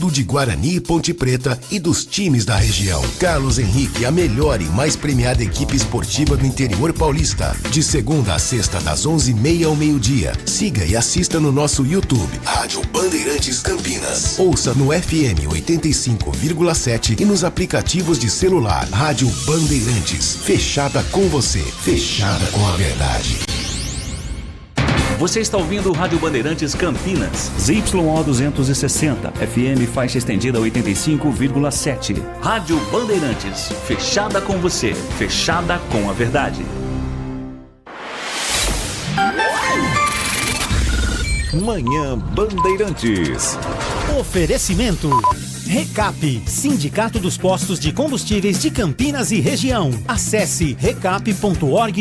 título de Guarani e Ponte Preta e dos times da região. Carlos Henrique, a melhor e mais premiada equipe esportiva do interior paulista. De segunda a sexta, das 11h30 ao meio-dia. Siga e assista no nosso YouTube, Rádio Bandeirantes Campinas. Ouça no FM 85,7 e nos aplicativos de celular. Rádio Bandeirantes. Fechada com você. Fechada com a verdade. Você está ouvindo o Rádio Bandeirantes Campinas. ZYO 260, FM faixa estendida 85,7. Rádio Bandeirantes, fechada com você, fechada com a verdade. Manhã Bandeirantes. Oferecimento. Recap, Sindicato dos Postos de Combustíveis de Campinas e Região. Acesse recap.org.br.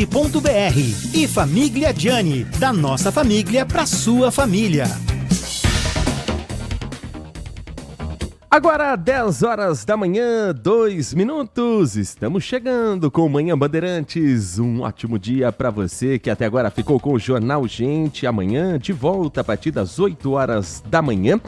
E Família Gianni, da nossa família para sua família. Agora 10 horas da manhã, 2 minutos. Estamos chegando com Manhã Bandeirantes. Um ótimo dia para você que até agora ficou com o Jornal Gente. Amanhã de volta a partir das 8 horas da manhã.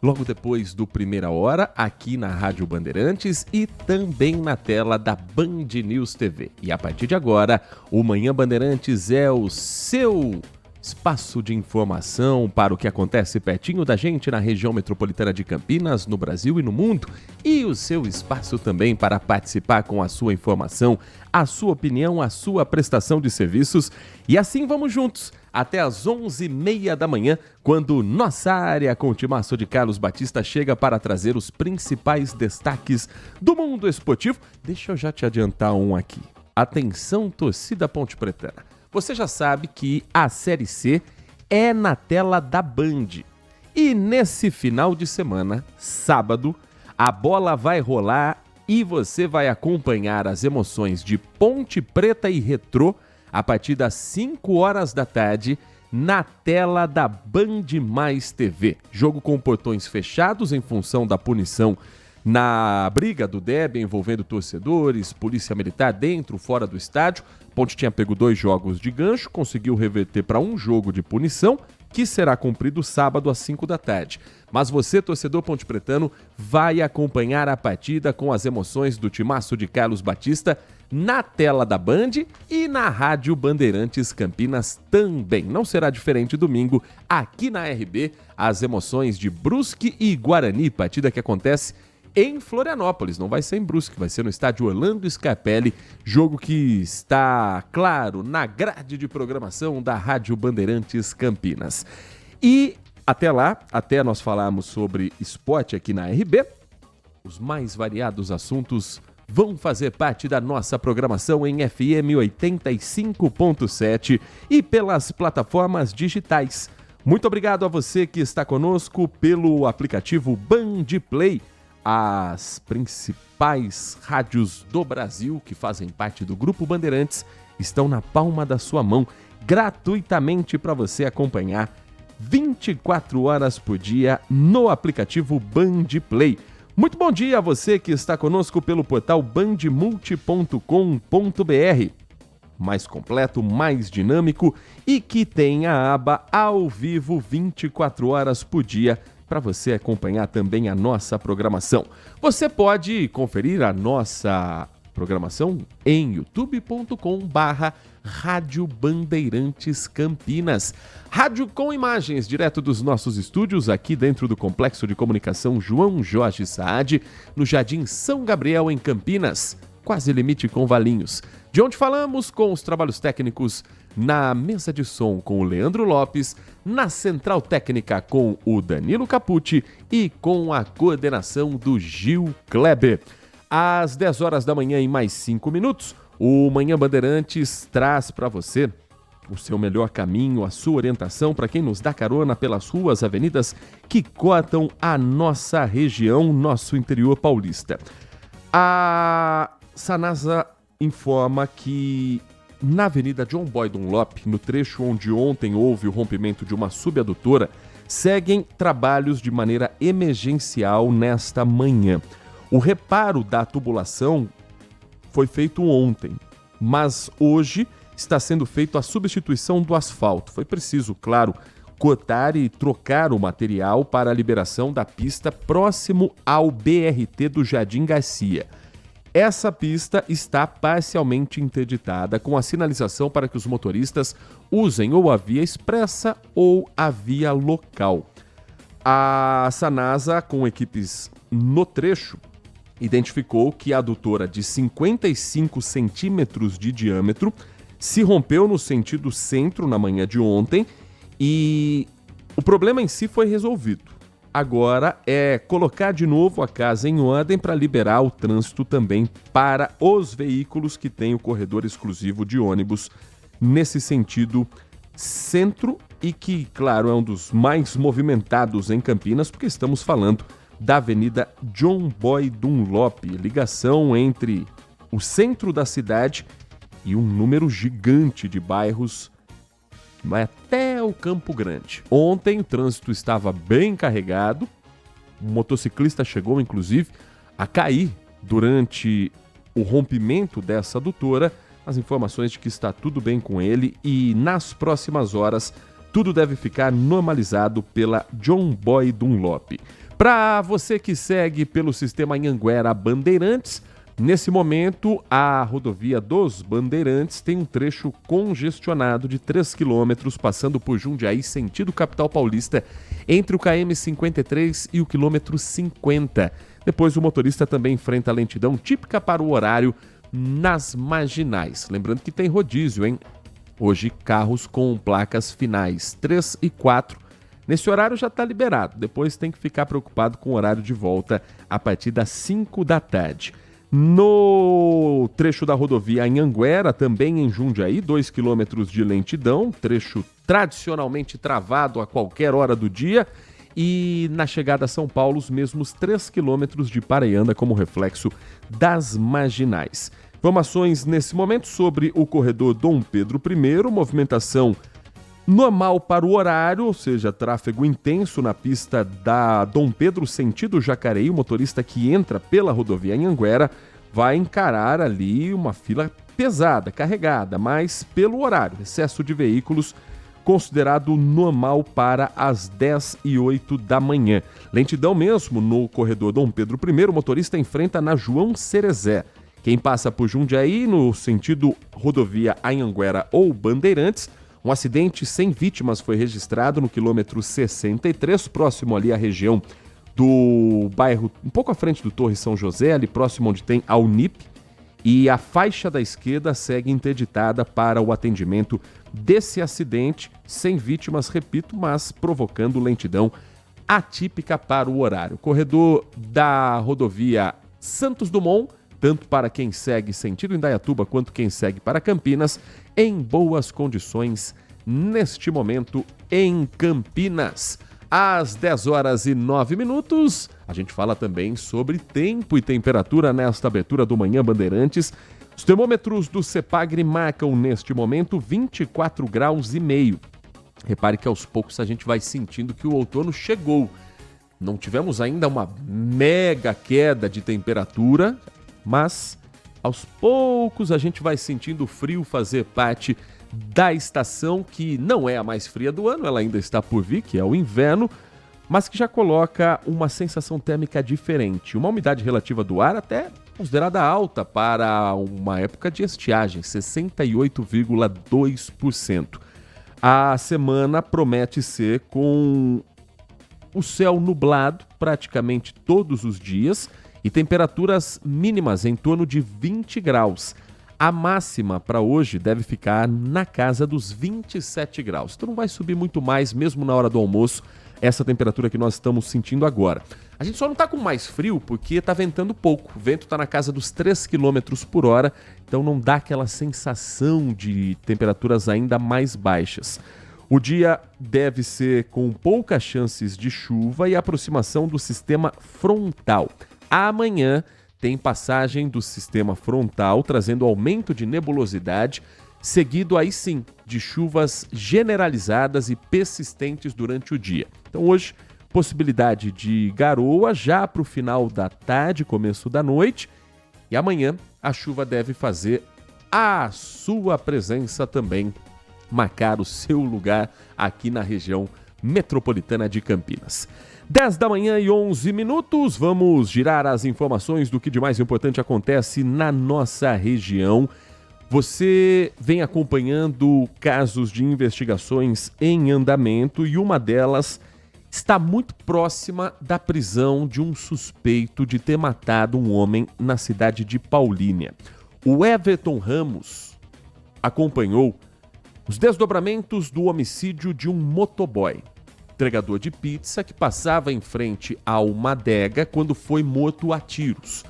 Logo depois do Primeira Hora, aqui na Rádio Bandeirantes e também na tela da Band News TV. E a partir de agora, o Manhã Bandeirantes é o seu espaço de informação para o que acontece pertinho da gente na região metropolitana de Campinas, no Brasil e no mundo. E o seu espaço também para participar com a sua informação, a sua opinião, a sua prestação de serviços. E assim vamos juntos até às 11h30 da manhã, quando nossa área com o timaço de Carlos Batista chega para trazer os principais destaques do mundo esportivo. Deixa eu já te adiantar um aqui. Atenção, torcida Ponte Pretana. Você já sabe que a Série C é na tela da Band. E nesse final de semana, sábado, a bola vai rolar e você vai acompanhar as emoções de Ponte Preta e Retrô a partir das 5 horas da tarde na tela da Band Mais TV. Jogo com portões fechados em função da punição na briga do derby envolvendo torcedores, polícia militar dentro, fora do estádio. Ponte tinha pego 2 jogos de gancho, conseguiu reverter para um jogo de punição, que será cumprido sábado às 5 da tarde. Mas você, torcedor pontepretano, vai acompanhar a partida com as emoções do timaço de Carlos Batista na tela da Band e na Rádio Bandeirantes Campinas também. Não será diferente domingo, aqui na RB, as emoções de Brusque e Guarani, partida que acontece em Florianópolis, não vai ser em Brusque, vai ser no estádio Orlando Scarpelli, jogo que está, claro, na grade de programação da Rádio Bandeirantes Campinas. E até lá, até nós falarmos sobre esporte aqui na RB, os mais variados assuntos vão fazer parte da nossa programação em FM 85.7 e pelas plataformas digitais. Muito obrigado a você que está conosco pelo aplicativo Band Play. As principais rádios do Brasil que fazem parte do Grupo Bandeirantes estão na palma da sua mão, gratuitamente para você acompanhar 24 horas por dia no aplicativo Band Play. Muito bom dia a você que está conosco pelo portal bandmulti.com.br. Mais completo, mais dinâmico e que tem a aba ao vivo 24 horas por dia para você acompanhar também a nossa programação. Você pode conferir a nossa programação em youtube.com/Rádio Bandeirantes Campinas. Rádio com imagens, direto dos nossos estúdios, aqui dentro do Complexo de Comunicação João Jorge Saad, no Jardim São Gabriel, em Campinas, quase limite com Valinhos. De onde falamos com os trabalhos técnicos na mesa de som com o Leandro Lopes, na central técnica com o Danilo Capucci e com a coordenação do Gil Kleber. Às 10 horas da manhã e mais 5 minutos, o Manhã Bandeirantes traz para você o seu melhor caminho, a sua orientação para quem nos dá carona pelas ruas, avenidas que cortam a nossa região, nosso interior paulista. A Sanasa informa que na Avenida John Boy Dunlop, no trecho onde ontem houve o rompimento de uma subadutora, seguem trabalhos de maneira emergencial nesta manhã. O reparo da tubulação foi feito ontem, mas hoje está sendo feita a substituição do asfalto. Foi preciso, claro, cotar e trocar o material para a liberação da pista próximo ao BRT do Jardim Garcia. Essa pista está parcialmente interditada, com a sinalização para que os motoristas usem ou a via expressa ou a via local. A Sanasa, com equipes no trecho, identificou que a adutora de 55 centímetros de diâmetro se rompeu no sentido centro na manhã de ontem e o problema em si foi resolvido. Agora é colocar de novo a casa em ordem para liberar o trânsito também para os veículos que têm o corredor exclusivo de ônibus nesse sentido centro e que, claro, é um dos mais movimentados em Campinas, porque estamos falando da Avenida John Boy Dunlop, ligação entre o centro da cidade e um número gigante de bairros, vai até o Campo Grande. Ontem o trânsito estava bem carregado, o motociclista chegou inclusive a cair durante o rompimento dessa adutora. As informações de que está tudo bem com ele e nas próximas horas tudo deve ficar normalizado pela John Boy Dunlop. Para você que segue pelo sistema Anhanguera Bandeirantes, nesse momento, a rodovia dos Bandeirantes tem um trecho congestionado de 3 quilômetros, passando por Jundiaí, sentido capital paulista, entre o km 53 e o quilômetro 50. Depois, o motorista também enfrenta a lentidão típica para o horário nas marginais. Lembrando que tem rodízio, hein? Hoje, carros com placas finais 3 e 4. Nesse horário já está liberado. Depois tem que ficar preocupado com o horário de volta a partir das 5 da tarde. No trecho da rodovia Anhanguera, também em Jundiaí, 2 quilômetros de lentidão, trecho tradicionalmente travado a qualquer hora do dia. E na chegada a São Paulo, os mesmos 3 quilômetros de pareanda como reflexo das marginais. Informações nesse momento sobre o corredor Dom Pedro I, movimentação normal para o horário, ou seja, tráfego intenso na pista da Dom Pedro sentido Jacareí. O motorista que entra pela rodovia Anhanguera vai encarar ali uma fila pesada, carregada, mas pelo horário, excesso de veículos considerado normal para as 10h08 da manhã. Lentidão mesmo no corredor Dom Pedro I, o motorista enfrenta na João Cerezé. Quem passa por Jundiaí no sentido rodovia Anhanguera ou Bandeirantes, um acidente sem vítimas foi registrado no quilômetro 63, próximo ali à região do bairro, um pouco à frente do Torre São José, ali próximo onde tem a Unip, e a faixa da esquerda segue interditada para o atendimento desse acidente, sem vítimas, repito, mas provocando lentidão atípica para o horário. Corredor da rodovia Santos Dumont, tanto para quem segue sentido Indaiatuba quanto quem segue para Campinas, em boas condições neste momento em Campinas. Às 10h09, a gente fala também sobre tempo e temperatura nesta abertura do Manhã Bandeirantes. Os termômetros do CEPAGRE marcam neste momento 24,5 graus. Repare que aos poucos a gente vai sentindo que o outono chegou. Não tivemos ainda uma mega queda de temperatura, mas aos poucos a gente vai sentindo o frio fazer parte da estação que não é a mais fria do ano, ela ainda está por vir, que é o inverno, mas que já coloca uma sensação térmica diferente. Uma umidade relativa do ar até considerada alta para uma época de estiagem, 68,2%. A semana promete ser com o céu nublado praticamente todos os dias e temperaturas mínimas em torno de 20 graus. A máxima para hoje deve ficar na casa dos 27 graus. Então não vai subir muito mais, mesmo na hora do almoço, essa temperatura que nós estamos sentindo agora. A gente só não está com mais frio porque está ventando pouco. O vento está na casa dos 3 km por hora, então não dá aquela sensação de temperaturas ainda mais baixas. O dia deve ser com poucas chances de chuva e aproximação do sistema frontal. Amanhã tem passagem do sistema frontal, trazendo aumento de nebulosidade, seguido aí sim de chuvas generalizadas e persistentes durante o dia. Então hoje, possibilidade de garoa já para o final da tarde, começo da noite, e amanhã a chuva deve fazer a sua presença também, marcar o seu lugar aqui na região metropolitana de Campinas. 10 da manhã e 11 minutos, vamos girar as informações do que de mais importante acontece na nossa região. Você vem acompanhando casos de investigações em andamento e uma delas está muito próxima da prisão de um suspeito de ter matado um homem na cidade de Paulínia. O Everton Ramos acompanhou os desdobramentos do homicídio de um motoboy, entregador de pizza que passava em frente a uma adega quando foi morto a tiros.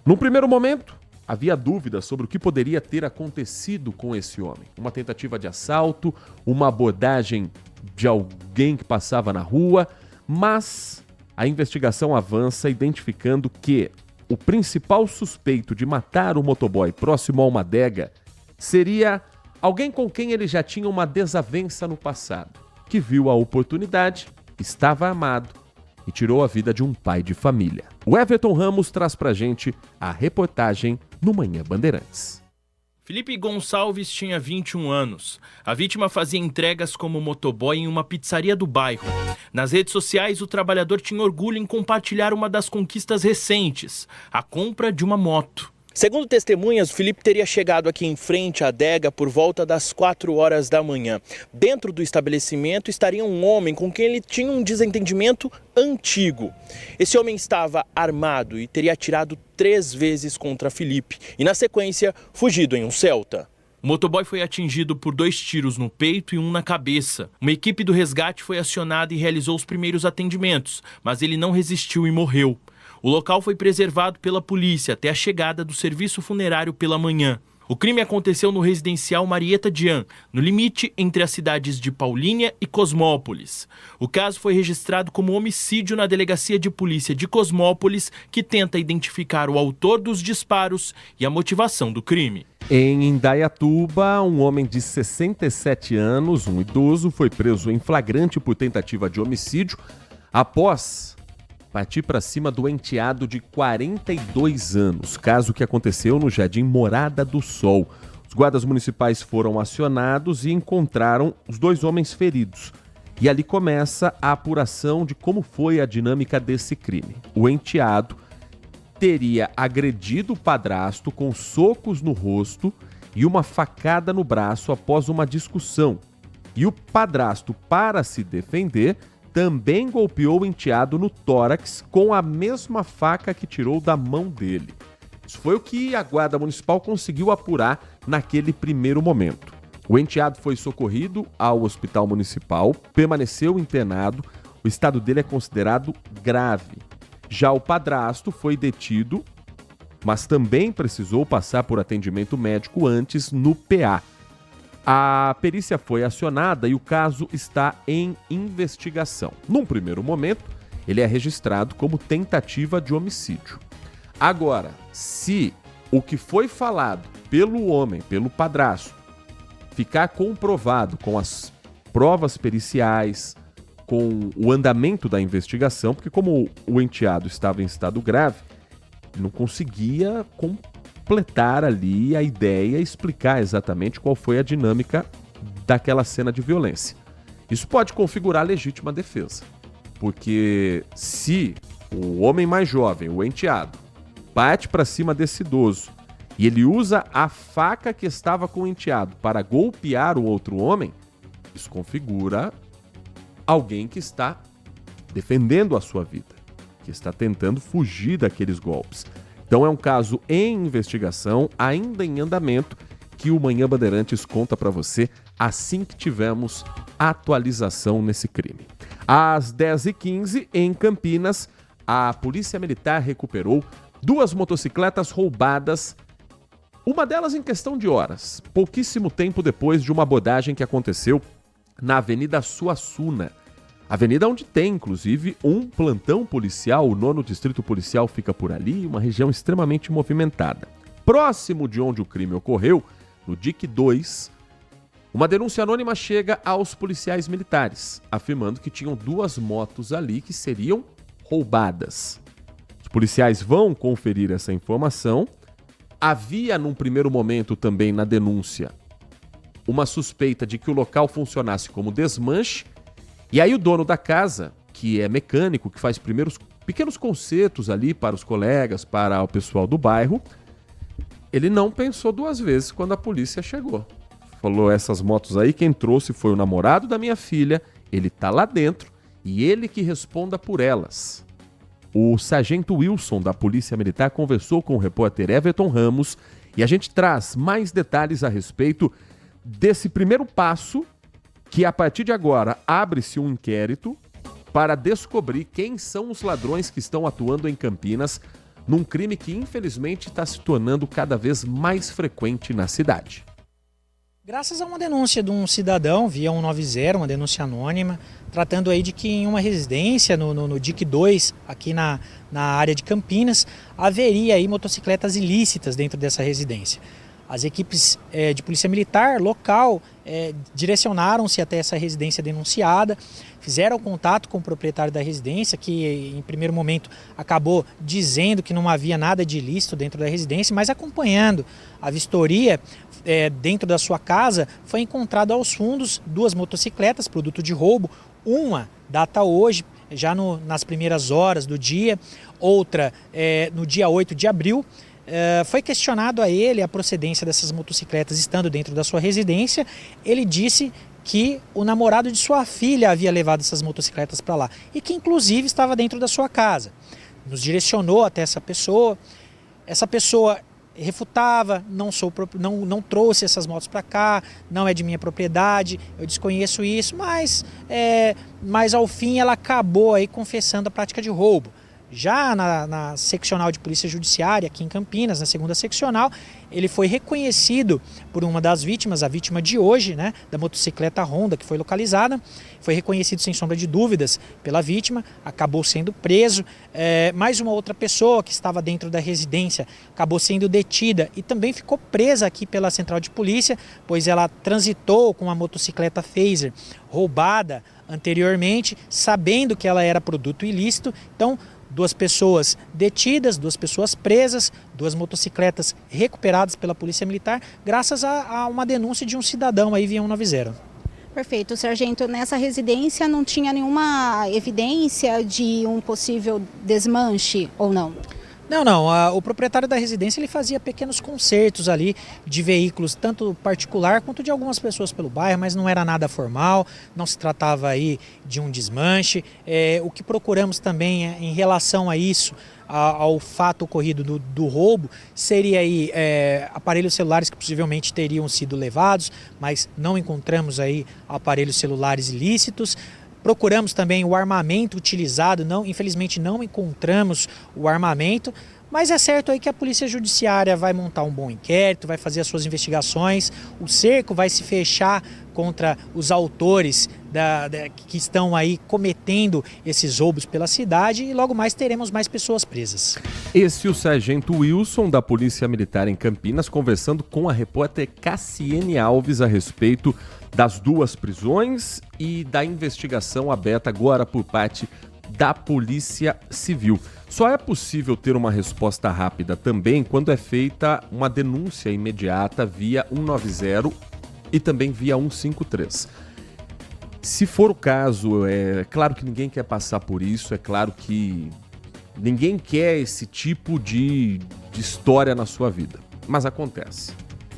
Num primeiro momento, havia dúvidas sobre o que poderia ter acontecido com esse homem. Uma tentativa de assalto, uma abordagem de alguém que passava na rua, mas a investigação avança identificando que o principal suspeito de matar o motoboy próximo a uma adega seria alguém com quem ele já tinha uma desavença no passado, que viu a oportunidade, estava armado e tirou a vida de um pai de família. O Everton Ramos traz pra gente a reportagem no Manhã Bandeirantes. Felipe Gonçalves tinha 21 anos. A vítima fazia entregas como motoboy em uma pizzaria do bairro. Nas redes sociais, o trabalhador tinha orgulho em compartilhar uma das conquistas recentes, a compra de uma moto. Segundo testemunhas, o Felipe teria chegado aqui em frente à adega por volta das 4 horas da manhã. Dentro do estabelecimento estaria um homem com quem ele tinha um desentendimento antigo. Esse homem estava armado e teria atirado 3 vezes contra Felipe e, na sequência, fugido em um Celta. O motoboy foi atingido por 2 tiros no peito e 1 na cabeça. Uma equipe do resgate foi acionada e realizou os primeiros atendimentos, mas ele não resistiu e morreu. O local foi preservado pela polícia até a chegada do serviço funerário pela manhã. O crime aconteceu no residencial Marieta Dian, no limite entre as cidades de Paulínia e Cosmópolis. O caso foi registrado como homicídio na delegacia de polícia de Cosmópolis, que tenta identificar o autor dos disparos e a motivação do crime. Em Indaiatuba, um homem de 67 anos, um idoso, foi preso em flagrante por tentativa de homicídio após partir para cima do enteado de 42 anos, caso que aconteceu no Jardim Morada do Sol. Os guardas municipais foram acionados e encontraram os 2 homens feridos. E ali começa a apuração de como foi a dinâmica desse crime. O enteado teria agredido o padrasto com socos no rosto e uma facada no braço após uma discussão. E o padrasto, para se defender, também golpeou o enteado no tórax com a mesma faca que tirou da mão dele. Isso foi o que a Guarda Municipal conseguiu apurar naquele primeiro momento. O enteado foi socorrido ao Hospital Municipal, permaneceu internado, o estado dele é considerado grave. Já o padrasto foi detido, mas também precisou passar por atendimento médico antes no PA. A perícia foi acionada e o caso está em investigação. Num primeiro momento, ele é registrado como tentativa de homicídio. Agora, se o que foi falado pelo homem, pelo padrasto, ficar comprovado com as provas periciais, com o andamento da investigação, porque como o enteado estava em estado grave, não conseguia completar ali a ideia e explicar exatamente qual foi a dinâmica daquela cena de violência. Isso pode configurar legítima defesa, porque se o homem mais jovem, o enteado, bate para cima desse idoso e ele usa a faca que estava com o enteado para golpear o outro homem, isso configura alguém que está defendendo a sua vida, que está tentando fugir daqueles golpes. Então é um caso em investigação, ainda em andamento, que o Manhã Bandeirantes conta para você assim que tivermos atualização nesse crime. Às 10h15, em Campinas, a Polícia Militar recuperou 2 motocicletas roubadas, uma delas em questão de horas, pouquíssimo tempo depois de uma abordagem que aconteceu na Avenida Suassuna. Avenida onde tem, inclusive, um plantão policial, o 9º Distrito Policial fica por ali, uma região extremamente movimentada. Próximo de onde o crime ocorreu, no DIC 2, uma denúncia anônima chega aos policiais militares, afirmando que tinham 2 motos ali que seriam roubadas. Os policiais vão conferir essa informação. Havia, num primeiro momento, também na denúncia, uma suspeita de que o local funcionasse como desmanche E aí o dono da casa, que é mecânico, que faz primeiros pequenos concertos ali para os colegas, para o pessoal do bairro, ele não pensou duas vezes quando a polícia chegou. Falou, essas motos aí, quem trouxe foi o namorado da minha filha, ele tá lá dentro e ele que responda por elas. O sargento Wilson da Polícia Militar conversou com o repórter Everton Ramos e a gente traz mais detalhes a respeito desse primeiro passo que a partir de agora abre-se um inquérito para descobrir quem são os ladrões que estão atuando em Campinas num crime que infelizmente está se tornando cada vez mais frequente na cidade. Graças a uma denúncia de um cidadão via 190, uma denúncia anônima, tratando aí de que em uma residência no DIC 2, aqui na área de Campinas, haveria aí motocicletas ilícitas dentro dessa residência. As equipes de polícia militar local direcionaram-se até essa residência denunciada, fizeram contato com o proprietário da residência, que em primeiro momento acabou dizendo que não havia nada de ilícito dentro da residência, mas acompanhando a vistoria dentro da sua casa, foi encontrado aos fundos 2 motocicletas, produto de roubo, uma data hoje, já nas primeiras horas do dia, outra no dia 8 de abril. Foi questionado a ele a procedência dessas motocicletas estando dentro da sua residência. Ele disse que o namorado de sua filha havia levado essas motocicletas para lá e que inclusive estava dentro da sua casa. Nos direcionou até essa pessoa refutava, não trouxe essas motos para cá, não é de minha propriedade, eu desconheço isso, mas ao fim ela acabou aí confessando a prática de roubo. Já na seccional de polícia judiciária, aqui em Campinas, na 2ª seccional, ele foi reconhecido por uma das vítimas, a vítima de hoje, né, da motocicleta Honda que foi localizada, foi reconhecido sem sombra de dúvidas pela vítima, acabou sendo preso. Mais uma outra pessoa que estava dentro da residência acabou sendo detida e também ficou presa aqui pela central de polícia, pois ela transitou com uma motocicleta Phaser roubada anteriormente, sabendo que ela era produto ilícito. Então, 2 pessoas detidas, 2 pessoas presas, 2 motocicletas recuperadas pela Polícia Militar, graças a uma denúncia de um cidadão aí via 190. Perfeito, sargento. Nessa residência não tinha nenhuma evidência de um possível desmanche ou não? Não. O proprietário da residência ele fazia pequenos concertos ali de veículos, tanto particular quanto de algumas pessoas pelo bairro, mas não era nada formal, não se tratava aí de um desmanche. O que procuramos também em relação a isso, ao fato ocorrido do roubo, seria aí aparelhos celulares que possivelmente teriam sido levados, mas não encontramos aí aparelhos celulares ilícitos. Procuramos também o armamento utilizado, infelizmente não encontramos o armamento, mas é certo aí que a Polícia Judiciária vai montar um bom inquérito, vai fazer as suas investigações, o cerco vai se fechar contra os autores que estão aí cometendo esses roubos pela cidade e logo mais teremos mais pessoas presas. Esse é o sargento Wilson da Polícia Militar em Campinas conversando com a repórter Cassiane Alves a respeito das 2 prisões e da investigação aberta agora por parte da Polícia Civil. Só é possível ter uma resposta rápida também quando é feita uma denúncia imediata via 190 e também via 153. Se for o caso, é claro que ninguém quer passar por isso, é claro que ninguém quer esse tipo de história na sua vida, mas acontece.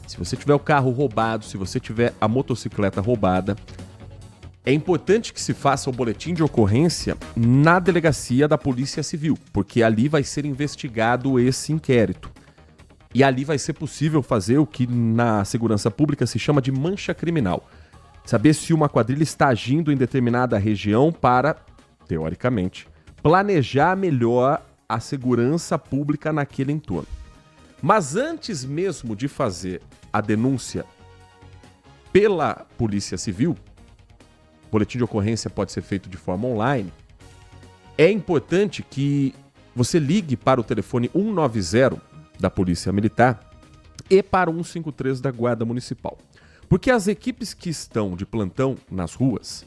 Se você tiver o carro roubado, se você tiver a motocicleta roubada, é importante que se faça o boletim de ocorrência na delegacia da Polícia Civil, porque ali vai ser investigado esse inquérito. E ali vai ser possível fazer o que na segurança pública se chama de mancha criminal. Saber se uma quadrilha está agindo em determinada região para, teoricamente, planejar melhor a segurança pública naquele entorno. Mas antes mesmo de fazer a denúncia pela Polícia Civil, o boletim de ocorrência pode ser feito de forma online, é importante que você ligue para o telefone 190 da Polícia Militar e para o 153 da Guarda Municipal. Porque as equipes que estão de plantão nas ruas,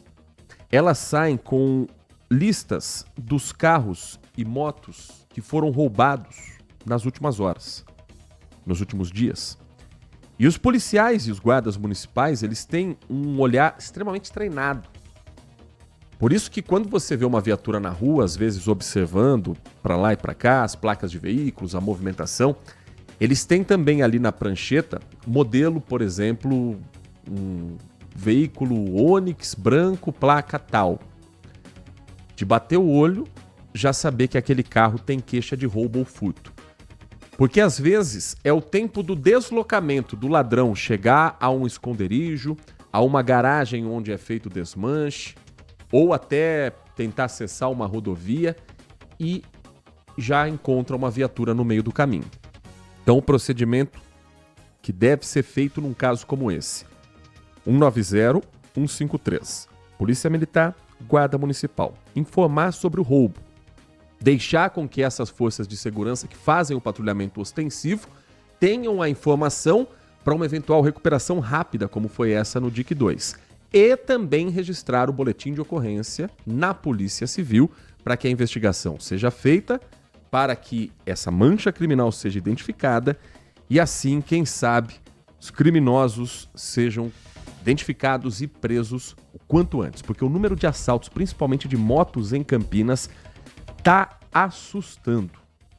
elas saem com listas dos carros e motos que foram roubados nas últimas horas, nos últimos dias. E os policiais e os guardas municipais, eles têm um olhar extremamente treinado. Por isso que quando você vê uma viatura na rua, às vezes observando para lá e para cá, as placas de veículos, a movimentação, eles têm também ali na prancheta modelo, por exemplo, um veículo Onix branco, placa tal. De bater o olho, já saber que aquele carro tem queixa de roubo ou furto. Porque às vezes é o tempo do deslocamento do ladrão chegar a um esconderijo, a uma garagem onde é feito o desmanche, ou até tentar acessar uma rodovia e já encontra uma viatura no meio do caminho. Então o procedimento que deve ser feito num caso como esse: 190, 153. Polícia Militar, Guarda Municipal. Informar sobre o roubo. Deixar com que essas forças de segurança que fazem o patrulhamento ostensivo tenham a informação para uma eventual recuperação rápida, como foi essa no DIC 2. E também registrar o boletim de ocorrência na Polícia Civil para que a investigação seja feita, para que essa mancha criminal seja identificada e assim, quem sabe, os criminosos sejam identificados e presos o quanto antes. Porque o número de assaltos, principalmente de motos em Campinas, está assustando.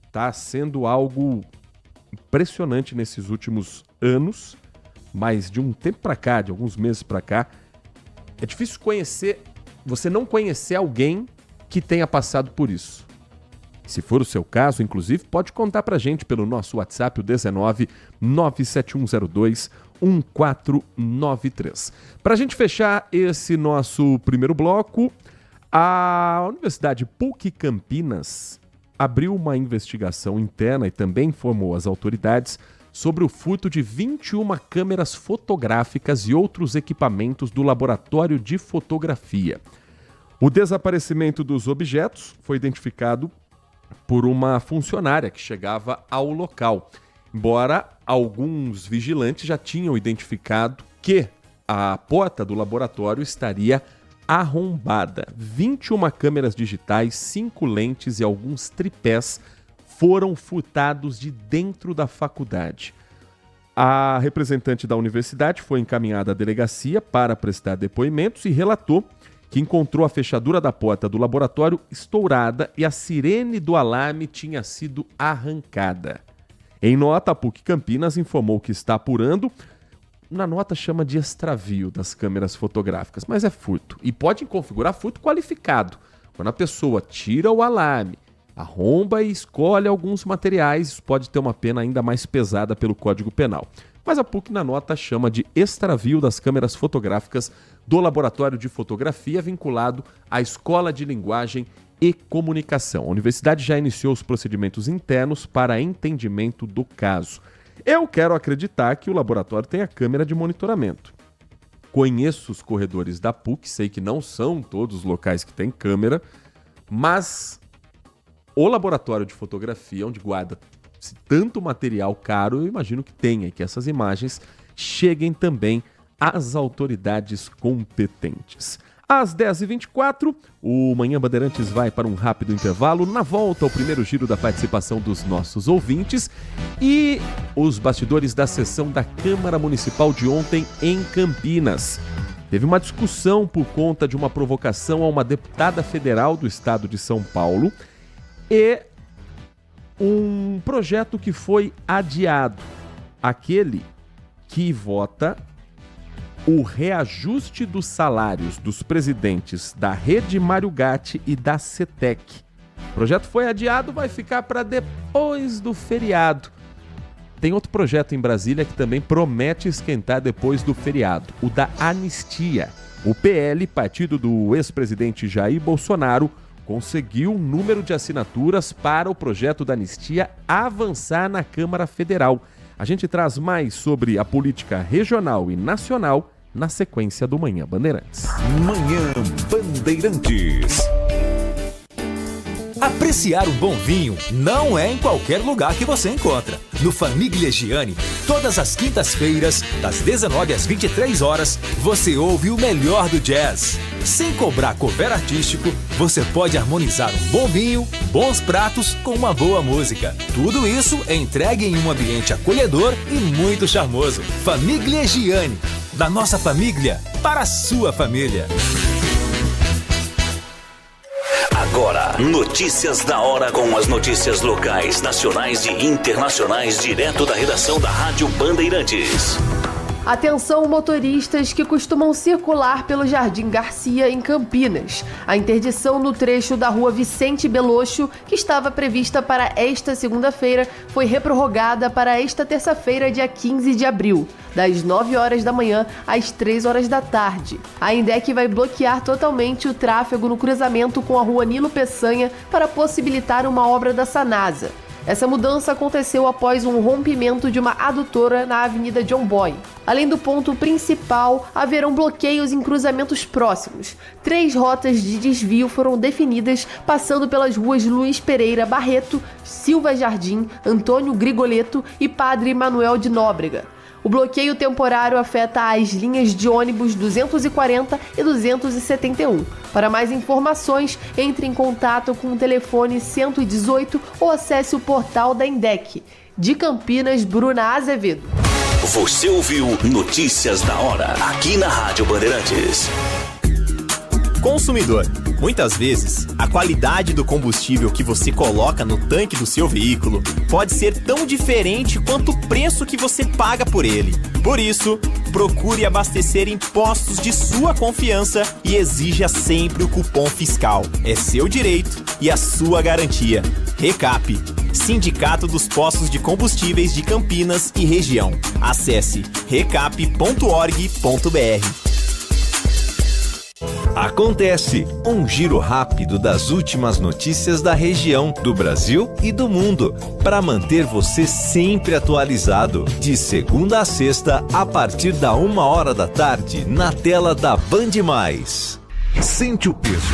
Está sendo algo impressionante nesses últimos anos, mas de um tempo para cá, de alguns meses para cá, é difícil você não conhecer alguém que tenha passado por isso. Se for o seu caso, inclusive, pode contar pra gente pelo nosso WhatsApp, o 19 97102 1493. Pra gente fechar esse nosso primeiro bloco, a Universidade PUC Campinas abriu uma investigação interna e também informou as autoridades sobre o furto de 21 câmeras fotográficas e outros equipamentos do laboratório de fotografia. O desaparecimento dos objetos foi identificado por uma funcionária que chegava ao local, embora alguns vigilantes já tinham identificado que a porta do laboratório estaria arrombada. 21 câmeras digitais, 5 lentes e alguns tripés foram furtados de dentro da faculdade. A representante da universidade foi encaminhada à delegacia para prestar depoimentos e relatou que encontrou a fechadura da porta do laboratório estourada e a sirene do alarme tinha sido arrancada. Em nota, a PUC Campinas informou que está apurando. Na nota chama de extravio das câmeras fotográficas, mas é furto. E pode configurar furto qualificado. Quando a pessoa tira o alarme, arromba e escolhe alguns materiais, isso pode ter uma pena ainda mais pesada pelo Código Penal. Mas a PUC na nota chama de extravio das câmeras fotográficas do Laboratório de Fotografia vinculado à Escola de Linguagem e Comunicação. A universidade já iniciou os procedimentos internos para entendimento do caso. Eu quero acreditar que o laboratório tem a câmera de monitoramento. Conheço os corredores da PUC, sei que não são todos os locais que têm câmera, mas o laboratório de fotografia, onde guarda-se tanto material caro, eu imagino que tenha, e que essas imagens cheguem também às autoridades competentes. Às 10h24, o Manhã Bandeirantes vai para um rápido intervalo. Na volta, o primeiro giro da participação dos nossos ouvintes e os bastidores da sessão da Câmara Municipal de ontem em Campinas. Teve uma discussão por conta de uma provocação a uma deputada federal do estado de São Paulo e um projeto que foi adiado, aquele que vota o reajuste dos salários dos presidentes da Rede Mário Gatti e da CETEC. O projeto foi adiado, vai ficar para depois do feriado. Tem outro projeto em Brasília que também promete esquentar depois do feriado, o da anistia. O PL, partido do ex-presidente Jair Bolsonaro, conseguiu um número de assinaturas para o projeto da anistia avançar na Câmara Federal. A gente traz mais sobre a política regional e nacional na sequência do Manhã Bandeirantes. Manhã Bandeirantes. Apreciar um bom vinho não é em qualquer lugar que você encontra. No Famiglia Gianni, todas as quintas-feiras, das 19 às 23 horas, você ouve o melhor do jazz. Sem cobrar cover artístico, você pode harmonizar um bom vinho, bons pratos com uma boa música. Tudo isso é entregue em um ambiente acolhedor e muito charmoso. Famiglia Gianni, da nossa família para a sua família. Agora, notícias da hora com as notícias locais, nacionais e internacionais, direto da redação da Rádio Bandeirantes. Atenção, motoristas que costumam circular pelo Jardim Garcia, em Campinas. A interdição no trecho da rua Vicente Belocho, que estava prevista para esta segunda-feira, foi reprorrogada para esta terça-feira, dia 15 de abril, das 9 horas da manhã às 3 horas da tarde. A INDEC vai bloquear totalmente o tráfego no cruzamento com a rua Nilo Peçanha para possibilitar uma obra da Sanasa. Essa mudança aconteceu após um rompimento de uma adutora na Avenida John Boy. Além do ponto principal, haverão bloqueios em cruzamentos próximos. 3 rotas de desvio foram definidas, passando pelas ruas Luiz Pereira Barreto, Silva Jardim, Antônio Grigoleto e Padre Manuel de Nóbrega. O bloqueio temporário afeta as linhas de ônibus 240 e 271. Para mais informações, entre em contato com o telefone 118 ou acesse o portal da INDEC. De Campinas, Bruna Azevedo. Você ouviu Notícias da Hora, aqui na Rádio Bandeirantes. Consumidor, muitas vezes, a qualidade do combustível que você coloca no tanque do seu veículo pode ser tão diferente quanto o preço que você paga por ele. Por isso, procure abastecer em postos de sua confiança e exija sempre o cupom fiscal. É seu direito e a sua garantia. Recap, Sindicato dos Postos de Combustíveis de Campinas e Região. Acesse recap.org.br. Acontece um giro rápido das últimas notícias da região, do Brasil e do mundo, para manter você sempre atualizado. De segunda a sexta, a partir da 1h da tarde, na tela da Band+. Sente o peso.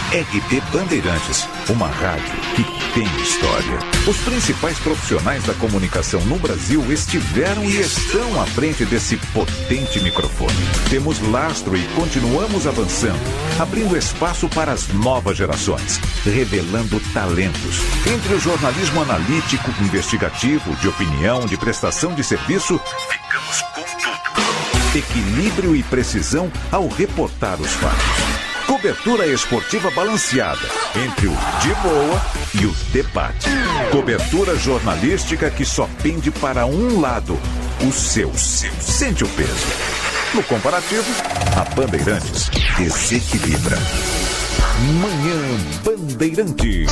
RB Bandeirantes, uma rádio que tem história. Os principais profissionais da comunicação no Brasil estiveram e estão à frente desse potente microfone. Temos lastro e continuamos avançando, abrindo espaço para as novas gerações, revelando talentos. Entre o jornalismo analítico, investigativo, de opinião, de prestação de serviço, ficamos com tudo. Equilíbrio e precisão ao reportar os fatos. Cobertura esportiva balanceada entre o de boa e o debate. Cobertura jornalística que só pende para um lado, o seu. Sente o peso. No comparativo, a Bandeirantes desequilibra. Manhã Bandeirantes.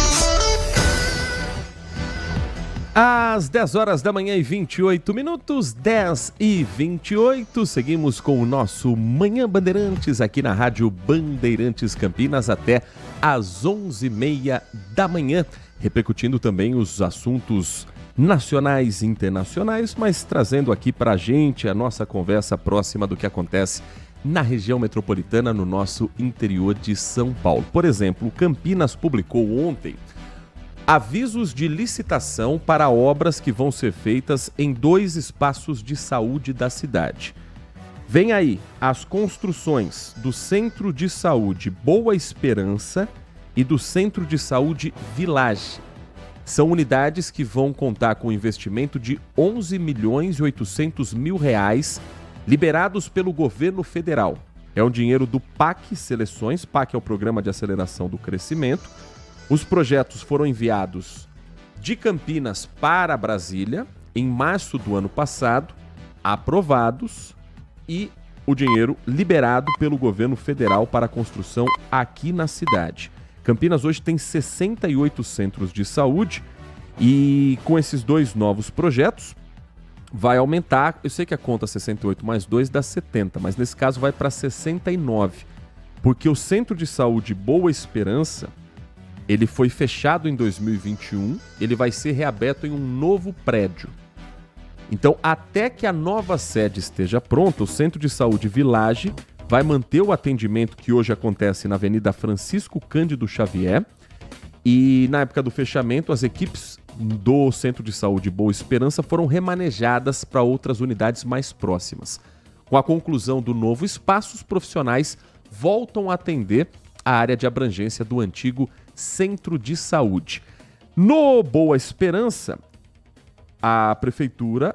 Às 10 horas da manhã e 28 minutos, 10 e 28, seguimos com o nosso Manhã Bandeirantes aqui na Rádio Bandeirantes Campinas até às 11h30 da manhã, repercutindo também os assuntos nacionais e internacionais, mas trazendo aqui pra gente a nossa conversa próxima do que acontece na região metropolitana, no nosso interior de São Paulo. Por exemplo, Campinas publicou ontem avisos de licitação para obras que vão ser feitas em 2 espaços de saúde da cidade. Vem aí as construções do Centro de Saúde Boa Esperança e do Centro de Saúde Village. São unidades que vão contar com investimento de R$11.800.000 liberados pelo governo federal. É um dinheiro do PAC Seleções, PAC é o Programa de Aceleração do Crescimento. Os projetos foram enviados de Campinas para Brasília em março do ano passado, aprovados e o dinheiro liberado pelo governo federal para a construção aqui na cidade. Campinas hoje tem 68 centros de saúde e com esses 2 novos projetos vai aumentar, eu sei que a conta 68 mais 2 dá 70, mas nesse caso vai para 69, porque o Centro de Saúde Boa Esperança ele foi fechado em 2021, ele vai ser reaberto em um novo prédio. Então, até que a nova sede esteja pronta, o Centro de Saúde Village vai manter o atendimento que hoje acontece na Avenida Francisco Cândido Xavier. E na época do fechamento, as equipes do Centro de Saúde Boa Esperança foram remanejadas para outras unidades mais próximas. Com a conclusão do novo espaço, os profissionais voltam a atender a área de abrangência do antigo Centro de Saúde. No Boa Esperança, a prefeitura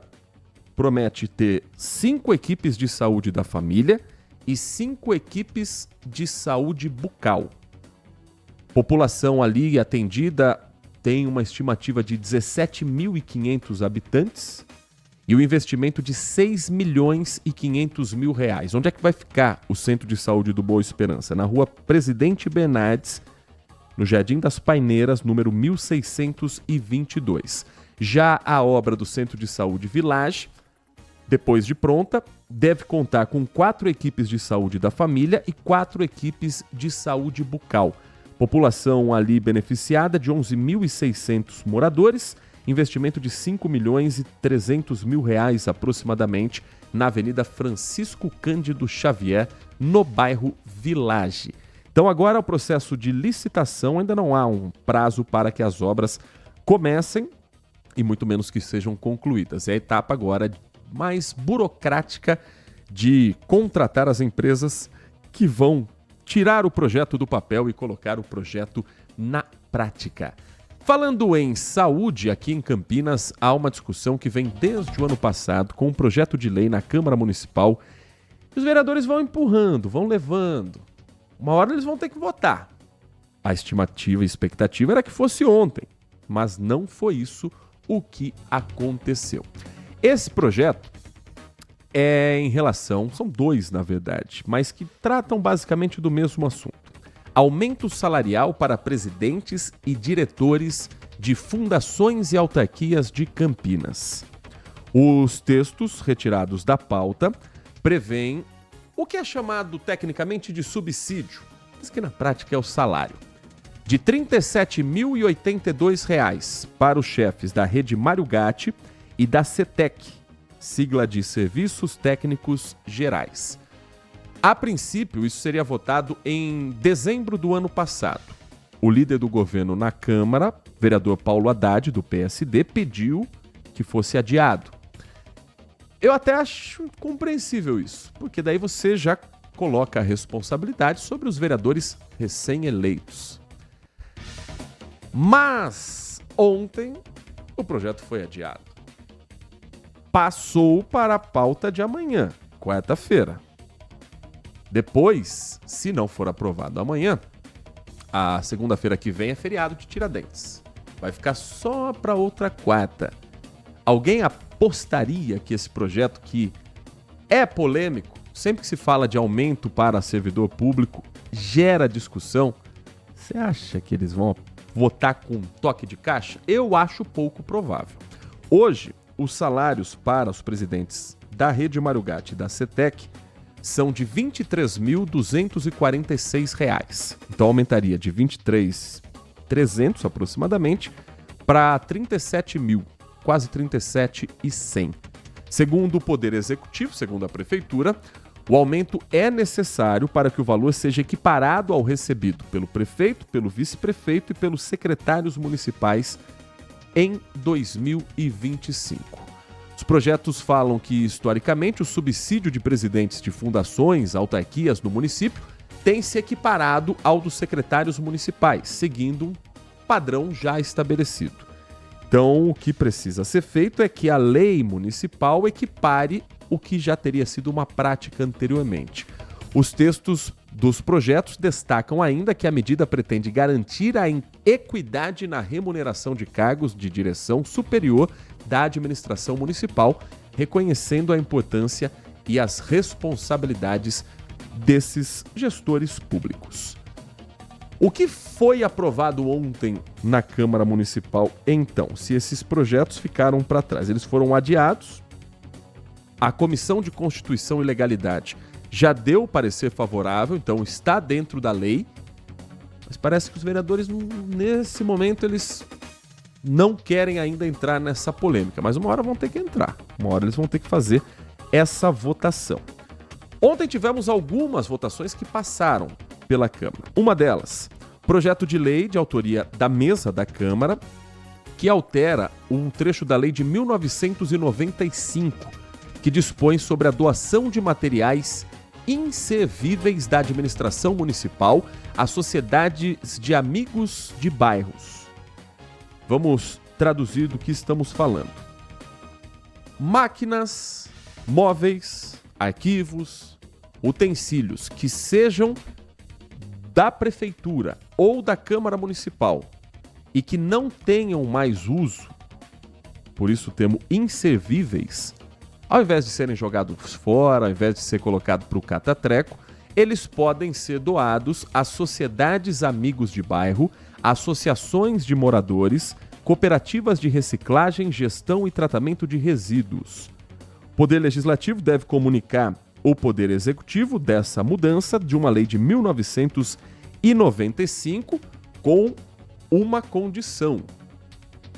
promete ter 5 equipes de saúde da família e 5 equipes de saúde bucal. População ali atendida tem uma estimativa de 17.500 habitantes e o investimento de 6.500.000 reais. Onde é que vai ficar o Centro de Saúde do Boa Esperança? Na rua Presidente Bernardes, no Jardim das Paineiras, número 1622. Já a obra do Centro de Saúde Village, depois de pronta, deve contar com 4 equipes de saúde da família e 4 equipes de saúde bucal. População ali beneficiada de 11.600 moradores, investimento de 5.300.000 reais aproximadamente na Avenida Francisco Cândido Xavier, no bairro Village. Então agora o processo de licitação, ainda não há um prazo para que as obras comecem e muito menos que sejam concluídas. É a etapa agora mais burocrática de contratar as empresas que vão tirar o projeto do papel e colocar o projeto na prática. Falando em saúde, aqui em Campinas há uma discussão que vem desde o ano passado com um projeto de lei na Câmara Municipal. Os vereadores vão empurrando, vão levando. Uma hora eles vão ter que votar. A estimativa e expectativa era que fosse ontem, mas não foi isso o que aconteceu. Esse projeto é em relação, são 2 na verdade, mas que tratam basicamente do mesmo assunto. Aumento salarial para presidentes e diretores de fundações e autarquias de Campinas. Os textos retirados da pauta prevêem o que é chamado tecnicamente de subsídio, mas que na prática é o salário, de R$ 37.082 para os chefes da Rede Mário Gatti e da CETEC, sigla de Serviços Técnicos Gerais. A princípio, isso seria votado em dezembro do ano passado. O líder do governo na Câmara, vereador Paulo Haddad, do PSD, pediu que fosse adiado. Eu até acho compreensível isso, porque daí você já coloca a responsabilidade sobre os vereadores recém-eleitos. Mas ontem o projeto foi adiado. Passou para a pauta de amanhã, quarta-feira. Depois, se não for aprovado amanhã, a segunda-feira que vem é feriado de Tiradentes. Vai ficar só para outra quarta. Alguém apostaria que esse projeto, que é polêmico, sempre que se fala de aumento para servidor público, gera discussão? Você acha que eles vão votar com toque de caixa? Eu acho pouco provável. Hoje, os salários para os presidentes da Rede Mário Gatti e da CETEC são de R$ 23.246. Então aumentaria de 23.300 aproximadamente para 37.000, quase 37.100. Segundo o Poder Executivo, segundo a Prefeitura, o aumento é necessário para que o valor seja equiparado ao recebido pelo prefeito, pelo vice-prefeito e pelos secretários municipais em 2025. Os projetos falam que, historicamente, o subsídio de presidentes de fundações, autarquias no município tem se equiparado ao dos secretários municipais, seguindo um padrão já estabelecido. Então, o que precisa ser feito é que a lei municipal equipare o que já teria sido uma prática anteriormente. Os textos dos projetos destacam ainda que a medida pretende garantir a equidade na remuneração de cargos de direção superior da administração municipal, reconhecendo a importância e as responsabilidades desses gestores públicos. O que foi aprovado ontem na Câmara Municipal, então, se esses projetos ficaram para trás? Eles foram adiados. A Comissão de Constituição e Legalidade já deu o parecer favorável, então está dentro da lei, mas parece que os vereadores, nesse momento, eles não querem ainda entrar nessa polêmica, mas uma hora vão ter que entrar, uma hora eles vão ter que fazer essa votação. Ontem tivemos algumas votações que passaram pela Câmara. Uma delas, projeto de lei de autoria da mesa da Câmara, que altera um trecho da lei de 1995, que dispõe sobre a doação de materiais inservíveis da administração municipal a sociedades de amigos de bairros. Vamos traduzir do que estamos falando. Máquinas, móveis, arquivos, utensílios que sejam da prefeitura ou da Câmara Municipal e que não tenham mais uso, por isso o termo inservíveis, ao invés de serem jogados fora, ao invés de ser colocado para o catatreco, eles podem ser doados às sociedades amigos de bairro, associações de moradores, cooperativas de reciclagem, gestão e tratamento de resíduos. O Poder Legislativo deve comunicar ao Poder Executivo dessa mudança de uma lei de 1995 com uma condição: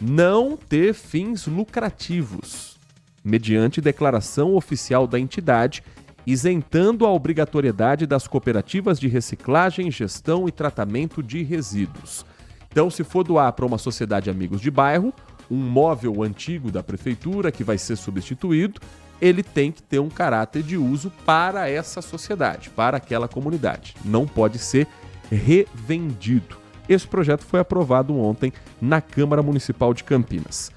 não ter fins lucrativos, mediante declaração oficial da entidade, isentando a obrigatoriedade das cooperativas de reciclagem, gestão e tratamento de resíduos. Então, se for doar para uma sociedade amigos de bairro, um móvel antigo da prefeitura que vai ser substituído, ele tem que ter um caráter de uso para essa sociedade, para aquela comunidade. Não pode ser revendido. Esse projeto foi aprovado ontem na Câmara Municipal de Campinas.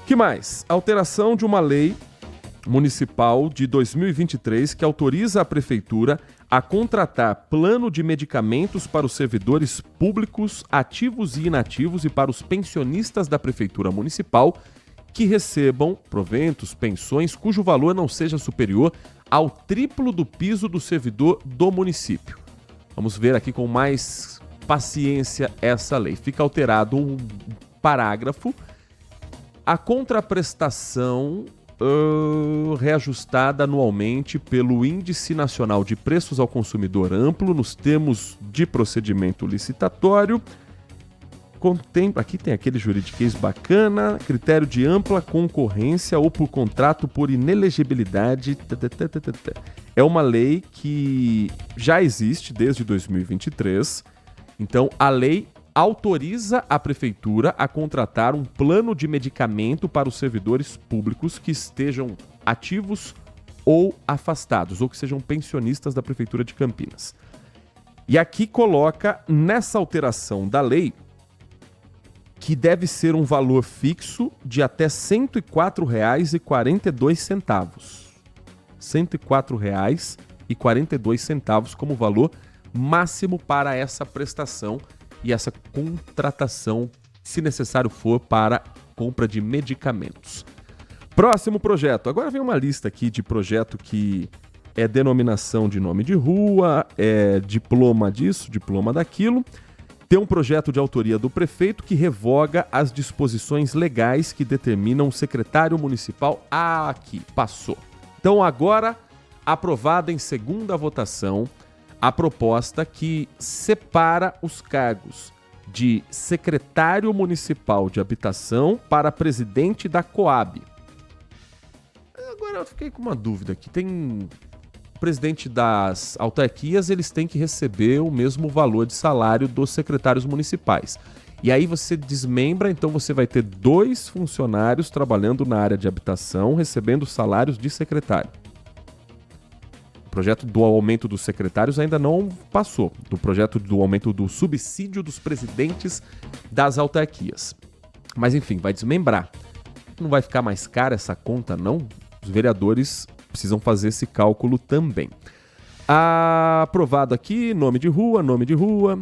Que mais? Alteração de uma lei municipal de 2023 que autoriza a prefeitura a contratar plano de medicamentos para os servidores públicos ativos e inativos e para os pensionistas da prefeitura municipal que recebam proventos, pensões, cujo valor não seja superior ao triplo do piso do servidor do município. Vamos ver aqui com mais paciência essa lei. Fica alterado um parágrafo. A contraprestação reajustada anualmente pelo Índice Nacional de Preços ao Consumidor Amplo nos termos de procedimento licitatório. Aqui tem aquele juridiquês bacana, critério de ampla concorrência ou por contrato por inelegibilidade. É uma lei que já existe desde 2023. Então, a lei autoriza a prefeitura a contratar um plano de medicamento para os servidores públicos que estejam ativos ou afastados, ou que sejam pensionistas da prefeitura de Campinas. E aqui coloca nessa alteração da lei que deve ser um valor fixo de até R$ 104,42. R$ 104,42 como valor máximo para essa prestação e essa contratação, se necessário for, para compra de medicamentos. Próximo projeto. Agora vem uma lista aqui de projeto que é denominação de nome de rua, é diploma disso, diploma daquilo. Tem um projeto de autoria do prefeito que revoga as disposições legais que determinam o secretário municipal. Aqui, passou. Então agora, aprovada em segunda votação, a proposta que separa os cargos de secretário municipal de habitação para presidente da Coab. Agora eu fiquei com uma dúvida aqui. Tem o presidente das autarquias, eles têm que receber o mesmo valor de salário dos secretários municipais. E aí você desmembra, então você vai ter 2 funcionários trabalhando na área de habitação, recebendo salários de secretário. O projeto do aumento dos secretários ainda não passou, do projeto do aumento do subsídio dos presidentes das autarquias. Mas enfim, vai desmembrar. Não vai ficar mais cara essa conta, não? Os vereadores precisam fazer esse cálculo também. Aprovado aqui, nome de rua,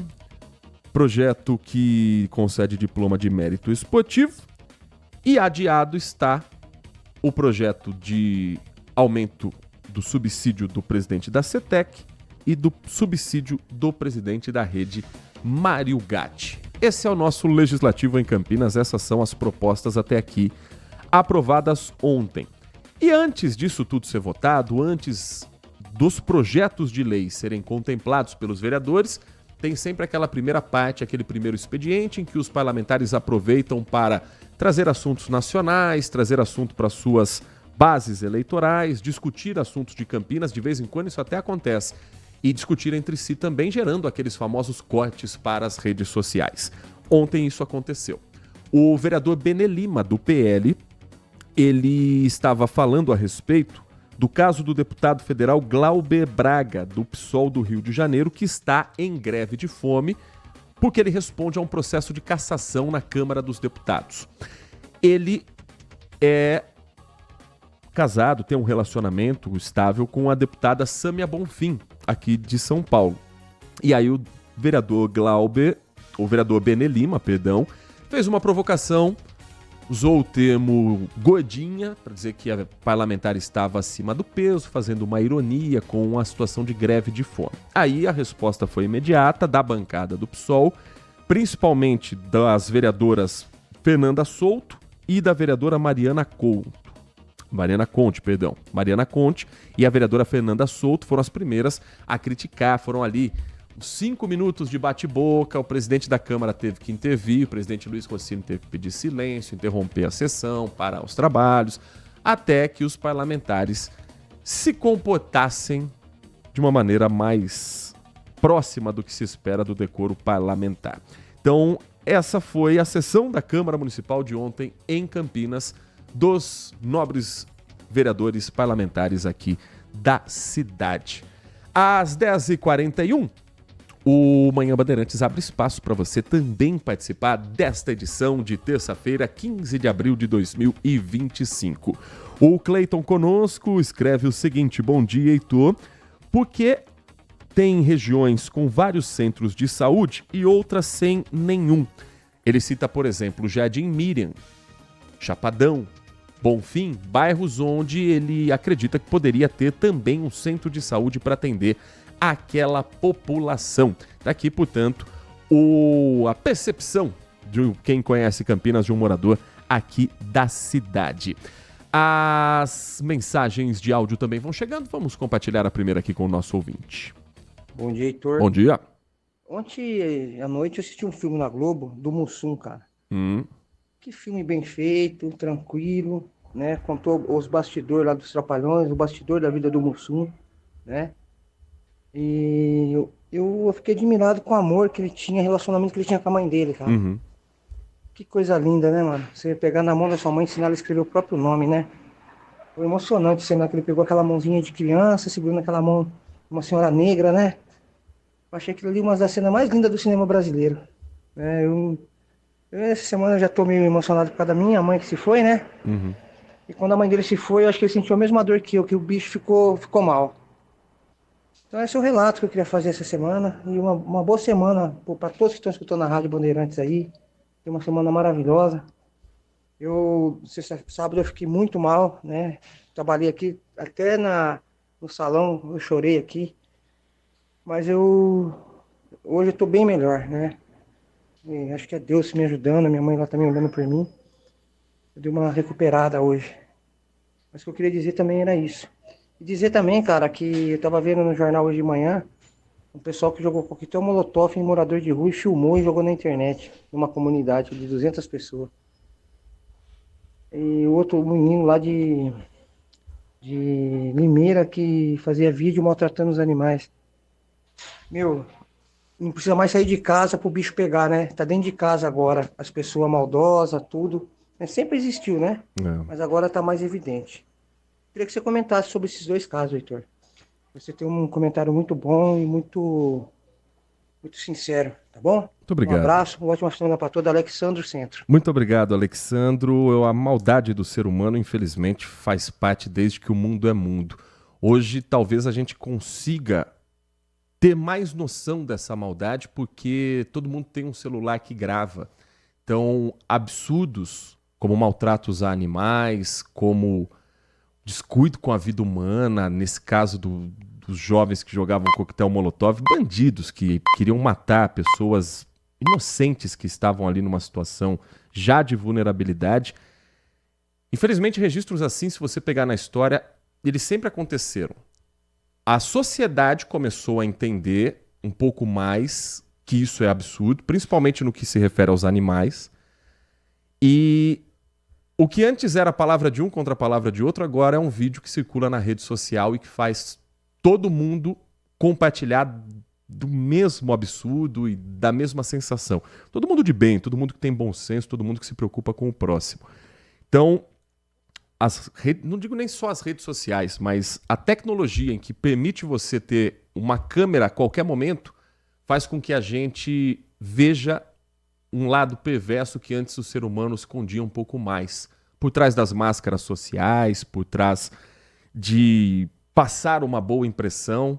projeto que concede diploma de mérito esportivo, e adiado está o projeto de aumento do subsídio do presidente da CETEC e do subsídio do presidente da rede Mário Gatti. Esse é o nosso Legislativo em Campinas, essas são as propostas até aqui aprovadas ontem. E antes disso tudo ser votado, antes dos projetos de lei serem contemplados pelos vereadores, tem sempre aquela primeira parte, aquele primeiro expediente em que os parlamentares aproveitam para trazer assuntos nacionais, trazer assunto para suas bases eleitorais, discutir assuntos de Campinas, de vez em quando isso até acontece, e discutir entre si também, gerando aqueles famosos cortes para as redes sociais. Ontem isso aconteceu. O vereador Benê Lima, do PL, ele estava falando a respeito do caso do deputado federal Glauber Braga, do PSOL do Rio de Janeiro, que está em greve de fome, porque ele responde a um processo de cassação na Câmara dos Deputados. Ele é casado, tem um relacionamento estável com a deputada Sâmia Bonfim, aqui de São Paulo. E aí o vereador Benê Lima, fez uma provocação, usou o termo gordinha para dizer que a parlamentar estava acima do peso, fazendo uma ironia com a situação de greve de fome. Aí a resposta foi imediata da bancada do PSOL, principalmente das vereadoras Fernanda Souto e da vereadora Mariana Conte, e a vereadora Fernanda Souto foram as primeiras a criticar, foram ali 5 minutos de bate-boca, o presidente da Câmara teve que intervir, o presidente Luiz Rossini teve que pedir silêncio, interromper a sessão, parar os trabalhos, até que os parlamentares se comportassem de uma maneira mais próxima do que se espera do decoro parlamentar. Então, essa foi a sessão da Câmara Municipal de ontem em Campinas, dos nobres vereadores parlamentares aqui da cidade. Às 10h41, o Manhã Bandeirantes abre espaço para você também participar desta edição de terça-feira, 15 de abril de 2025. O Cleiton conosco escreve o seguinte: bom dia, Heitor. Porque tem regiões com vários centros de saúde e outras sem nenhum. Ele cita, por exemplo, Jardim Miriam, Chapadão, Bonfim, bairros onde ele acredita que poderia ter também um centro de saúde para atender aquela população. Daqui, portanto, a percepção de quem conhece Campinas, de um morador aqui da cidade. As mensagens de áudio também vão chegando. Vamos compartilhar a primeira aqui com o nosso ouvinte. Bom dia, Heitor. Bom dia. Ontem à noite eu assisti um filme na Globo do Mussum, cara. Que filme bem feito, tranquilo, né? Contou os bastidores lá dos Trapalhões, o bastidor da vida do Mussum, né? E eu fiquei admirado com o amor que ele tinha, relacionamento que ele tinha com a mãe dele, cara. Que coisa linda, né, mano? Você pegar na mão da sua mãe e ensinar ela a escrever o próprio nome, né? Foi emocionante, sendo que ele pegou aquela mãozinha de criança, segurando aquela mão, uma senhora negra, né? Eu achei aquilo ali uma das cenas mais lindas do cinema brasileiro. Essa semana eu já tô meio emocionado por causa da minha mãe que se foi, né? E quando a mãe dele se foi, eu acho que ele sentiu a mesma dor que eu, que o bicho ficou mal. Então esse é o relato que eu queria fazer essa semana. E uma boa semana para todos que estão escutando a Rádio Bandeirantes aí. Foi uma semana maravilhosa. Sábado eu fiquei muito mal, né? Trabalhei aqui, até no salão eu chorei aqui. Mas hoje eu tô bem melhor, né? E acho que é Deus me ajudando, minha mãe lá também olhando por mim. Eu dei uma recuperada hoje. Mas o que eu queria dizer também era isso. E dizer também, cara, que eu tava vendo no jornal hoje de manhã um pessoal que jogou coquetel molotov em morador de rua e filmou e jogou na internet, numa comunidade de 200 pessoas. E o outro menino lá de Limeira que fazia vídeo maltratando os animais. Meu, não precisa mais sair de casa pro bicho pegar, né? Tá dentro de casa agora, as pessoas maldosas, tudo. Sempre existiu, né? Mas agora tá mais evidente. Queria que você comentasse sobre esses dois casos, Heitor. Você tem um comentário muito bom e muito sincero, tá bom? Muito obrigado. Um abraço, uma ótima semana para todos. Alexandro Centro. Muito obrigado, Alexandro. A maldade do ser humano, infelizmente, faz parte desde que o mundo é mundo. Hoje, talvez a gente consiga ter mais noção dessa maldade porque todo mundo tem um celular que grava. Então, absurdos como maltratos a animais, como descuido com a vida humana, nesse caso dos jovens que jogavam coquetel molotov, bandidos que queriam matar pessoas inocentes que estavam ali numa situação já de vulnerabilidade. Infelizmente, registros assim, se você pegar na história, eles sempre aconteceram. A sociedade começou a entender um pouco mais que isso é absurdo, principalmente no que se refere aos animais. E o que antes era a palavra de um contra a palavra de outro, agora é um vídeo que circula na rede social e que faz todo mundo compartilhar do mesmo absurdo e da mesma sensação. Todo mundo de bem, todo mundo que tem bom senso, todo mundo que se preocupa com o próximo. Então, não digo nem só as redes sociais, mas a tecnologia em que permite você ter uma câmera a qualquer momento faz com que a gente veja um lado perverso que antes o ser humano escondia um pouco mais. Por trás das máscaras sociais, por trás de passar uma boa impressão,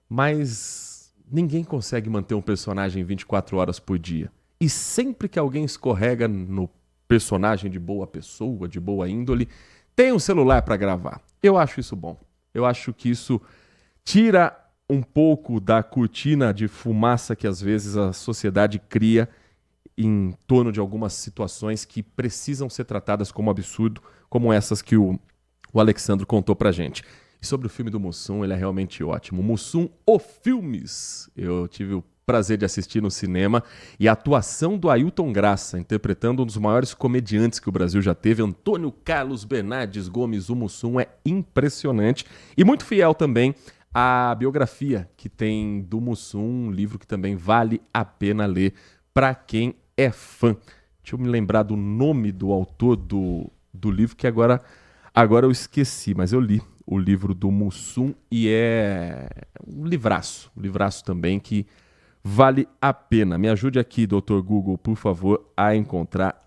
mas ninguém consegue manter um personagem 24 horas por dia. E sempre que alguém escorrega no personagem de boa pessoa, de boa índole, tem um celular para gravar. Eu acho isso bom. Eu acho que isso tira um pouco da cortina de fumaça que às vezes a sociedade cria em torno de algumas situações que precisam ser tratadas como absurdo, como essas que o Alexandro contou pra gente. E sobre o filme do Mussum, ele é realmente ótimo. Mussum, o Filmes. Eu tive o prazer de assistir no cinema e a atuação do Ailton Graça, interpretando um dos maiores comediantes que o Brasil já teve, Antônio Carlos Bernardes Gomes, o Mussum, é impressionante e muito fiel também à biografia que tem do Mussum, um livro que também vale a pena ler para quem é fã. Deixa eu me lembrar do nome do autor do livro, que agora eu esqueci, mas eu li o livro do Mussum e é um livraço também que vale a pena. Me ajude aqui, Dr. Google, por favor, a encontrar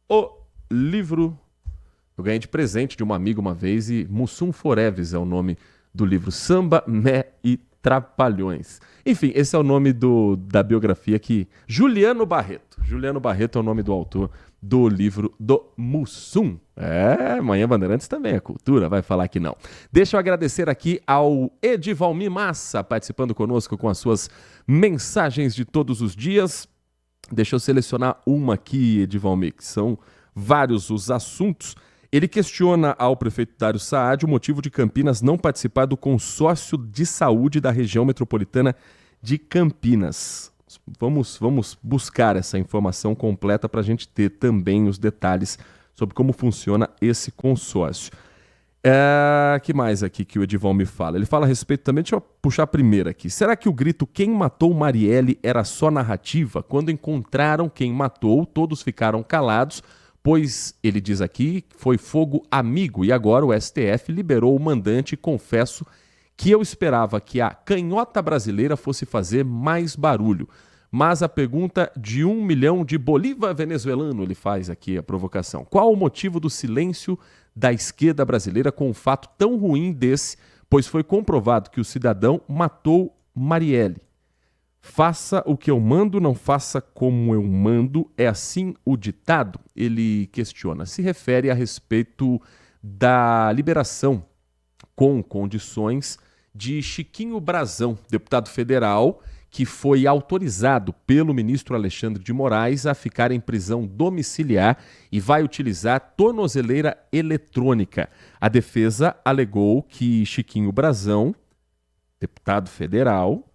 o livro. Eu ganhei de presente de uma amiga uma vez e Mussum Forever é o nome do livro. Samba, Mé e Trapalhões. Enfim, esse é o nome da biografia que... Juliano Barreto é o nome do autor do livro do Mussum. Manhã Bandeirantes também é cultura, vai falar que não. Deixa eu agradecer aqui ao Edivalmir Massa, participando conosco com as suas mensagens de todos os dias. Deixa eu selecionar uma aqui, Edivalmir, que são vários os assuntos. Ele questiona ao prefeito Dário Saad o motivo de Campinas não participar do consórcio de saúde da região metropolitana de Campinas. Vamos buscar essa informação completa para a gente ter também os detalhes sobre como funciona esse consórcio. Que mais aqui que o Edivalmir me fala? Ele fala a respeito também, deixa eu puxar a primeira aqui. Será que o grito "Quem matou Marielle" era só narrativa? Quando encontraram quem matou, todos ficaram calados, pois, ele diz aqui, foi fogo amigo e agora o STF liberou o mandante. Confesso que eu esperava que a canhota brasileira fosse fazer mais barulho. Mas a pergunta de 1 milhão de bolívar venezuelano, ele faz aqui a provocação. Qual o motivo do silêncio da esquerda brasileira com um fato tão ruim desse, pois foi comprovado que o cidadão matou Marielle? Faça o que eu mando, não faça como eu mando. É assim o ditado? Ele questiona. Se refere a respeito da liberação com condições de Chiquinho Brazão, deputado federal, que foi autorizado pelo ministro Alexandre de Moraes a ficar em prisão domiciliar e vai utilizar tornozeleira eletrônica. A defesa alegou que Chiquinho Brazão, deputado federal,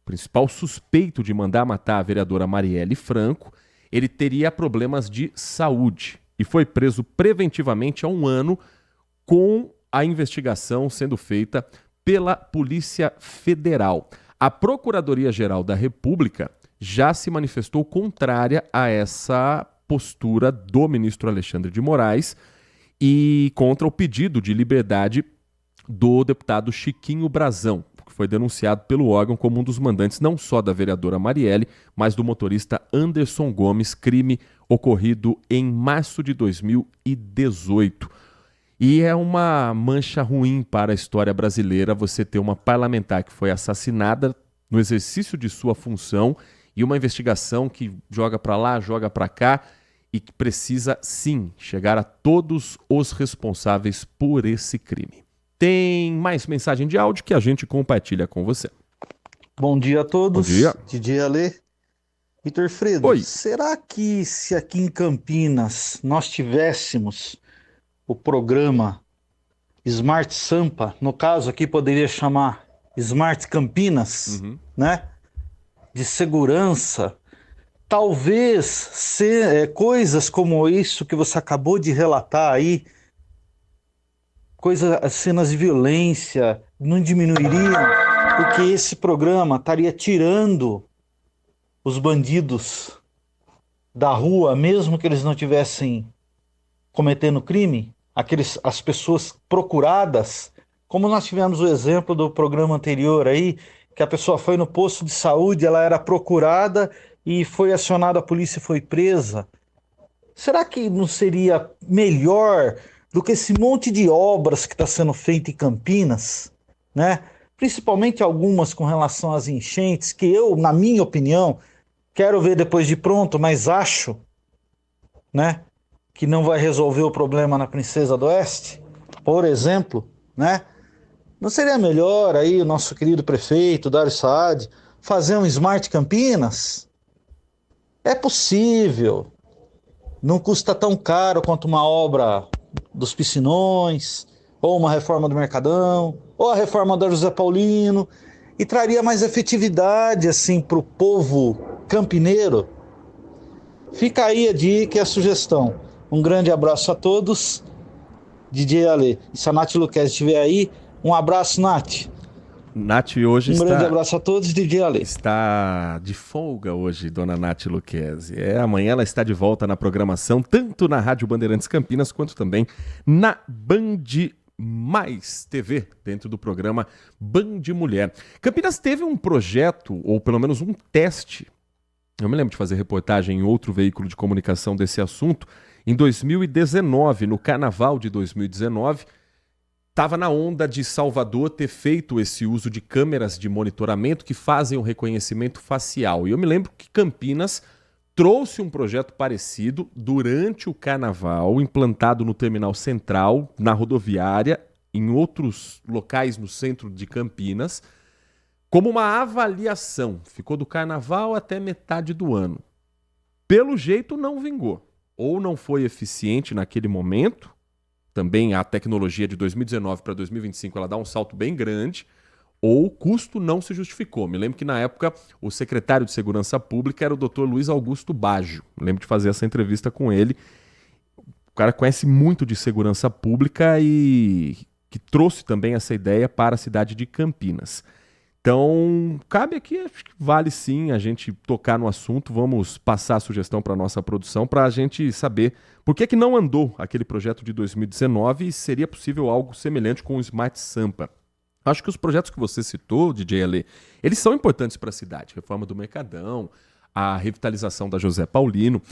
principal suspeito de mandar matar a vereadora Marielle Franco, ele teria problemas de saúde e foi preso preventivamente há 1 ano, com a investigação sendo feita pela Polícia Federal. A Procuradoria-Geral da República já se manifestou contrária a essa postura do ministro Alexandre de Moraes e contra o pedido de liberdade do deputado Chiquinho Brazão, que foi denunciado pelo órgão como um dos mandantes não só da vereadora Marielle, mas do motorista Anderson Gomes, crime ocorrido em março de 2018. E é uma mancha ruim para a história brasileira você ter uma parlamentar que foi assassinada no exercício de sua função e uma investigação que joga para lá, joga para cá e que precisa, sim, chegar a todos os responsáveis por esse crime. Tem mais mensagem de áudio que a gente compartilha com você. Bom dia a todos. Bom dia. Didi Alê. Vitor Fredo, Oi. Será que se aqui em Campinas nós tivéssemos o programa Smart Sampa, no caso aqui poderia chamar Smart Campinas, né? De segurança, talvez coisas como isso que você acabou de relatar aí, cenas de violência, não diminuiriam, porque esse programa estaria tirando os bandidos da rua, mesmo que eles não tivessem cometendo crime, as pessoas procuradas, como nós tivemos o exemplo do programa anterior aí, que a pessoa foi no posto de saúde, ela era procurada e foi acionada a polícia e foi presa. Será que não seria melhor do que esse monte de obras que está sendo feito em Campinas, né? principalmente algumas com relação às enchentes, que eu, na minha opinião, quero ver depois de pronto, mas acho, né, que não vai resolver o problema na Princesa do Oeste, por exemplo, né? Não seria melhor aí o nosso querido prefeito, Dário Saad, fazer um Smart Campinas? É possível. Não custa tão caro quanto uma obra dos piscinões, ou uma reforma do Mercadão, ou a reforma da José Paulino, e traria mais efetividade assim, para o povo campineiro. Fica aí a dica e a sugestão. Um grande abraço a todos. DJ Ale. E se a Nath Luquezzi estiver aí, um abraço, Nath. Nath hoje Um grande abraço a todos, DJ Ale. Está de folga hoje, dona Nath Luquezzi. Amanhã ela está de volta na programação, tanto na Rádio Bandeirantes Campinas, quanto também na Band Mais TV, dentro do programa Band Mulher. Campinas teve um projeto, ou pelo menos um teste, eu me lembro de fazer reportagem em outro veículo de comunicação desse assunto, em 2019, no Carnaval de 2019, estava na onda de Salvador ter feito esse uso de câmeras de monitoramento que fazem o reconhecimento facial. E eu me lembro que Campinas trouxe um projeto parecido durante o Carnaval, implantado no Terminal Central, na rodoviária, em outros locais no centro de Campinas, como uma avaliação. Ficou do Carnaval até metade do ano. Pelo jeito não vingou. Ou não foi eficiente naquele momento. Também a tecnologia de 2019 para 2025 ela dá um salto bem grande, ou o custo não se justificou. Me lembro que na época o secretário de Segurança Pública era o Dr. Luiz Augusto Baggio. Me lembro de fazer essa entrevista com ele. O cara conhece muito de segurança pública e que trouxe também essa ideia para a cidade de Campinas. Então, cabe aqui, acho que vale sim a gente tocar no assunto. Vamos passar a sugestão para a nossa produção para a gente saber por que não andou aquele projeto de 2019 e seria possível algo semelhante com o Smart Sampa. Acho que os projetos que você citou, DJ Ale, eles são importantes para a cidade. Reforma do Mercadão, a revitalização da José Paulino.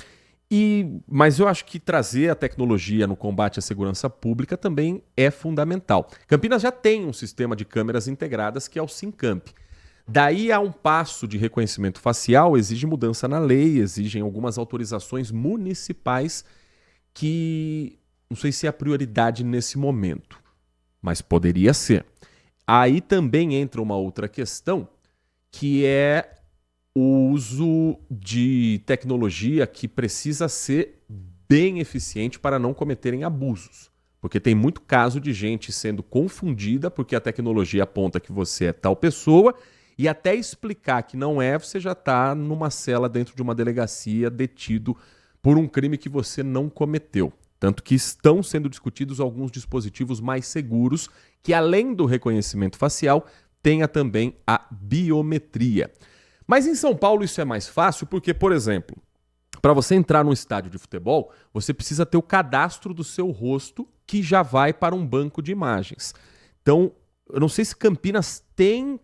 Mas eu acho que trazer a tecnologia no combate à segurança pública também é fundamental. Campinas já tem um sistema de câmeras integradas que é o Sincamp. Daí a um passo de reconhecimento facial exige mudança na lei, exigem algumas autorizações municipais que não sei se é a prioridade nesse momento, mas poderia ser. Aí também entra uma outra questão, que é o uso de tecnologia que precisa ser bem eficiente para não cometerem abusos. Porque tem muito caso de gente sendo confundida porque a tecnologia aponta que você é tal pessoa e até explicar que não é, você já está numa cela dentro de uma delegacia detido por um crime que você não cometeu. Tanto que estão sendo discutidos alguns dispositivos mais seguros que, além do reconhecimento facial, tenha também a biometria. Mas em São Paulo isso é mais fácil porque, por exemplo, para você entrar num estádio de futebol, você precisa ter o cadastro do seu rosto que já vai para um banco de imagens. Então, eu não sei se Campinas tem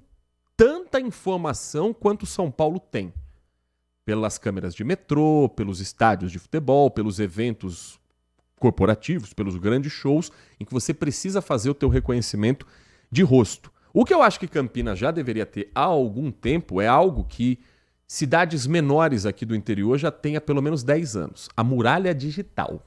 tanta informação quanto São Paulo tem. Pelas câmeras de metrô, pelos estádios de futebol, pelos eventos corporativos, pelos grandes shows, em que você precisa fazer o teu reconhecimento de rosto. O que eu acho que Campinas já deveria ter há algum tempo é algo que cidades menores aqui do interior já têm há pelo menos 10 anos. A muralha digital.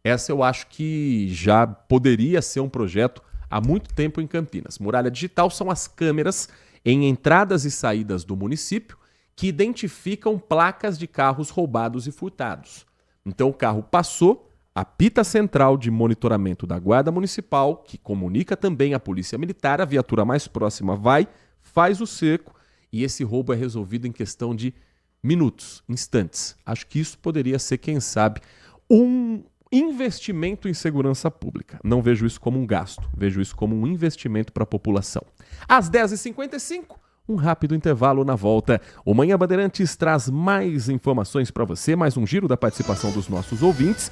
Essa eu acho que já poderia ser um projeto há muito tempo em Campinas. Muralha digital são as câmeras em entradas e saídas do município que identificam placas de carros roubados e furtados. Então o carro passou, apita a central de monitoramento da Guarda Municipal, que comunica também à Polícia Militar, a viatura mais próxima vai, faz o cerco e esse roubo é resolvido em questão de minutos, instantes. Acho que isso poderia ser, quem sabe, um investimento em segurança pública. Não vejo isso como um gasto, vejo isso como um investimento para a população. Às 10h55, um rápido intervalo. Na volta, o Manhã Bandeirantes traz mais informações para você, mais um giro da participação dos nossos ouvintes.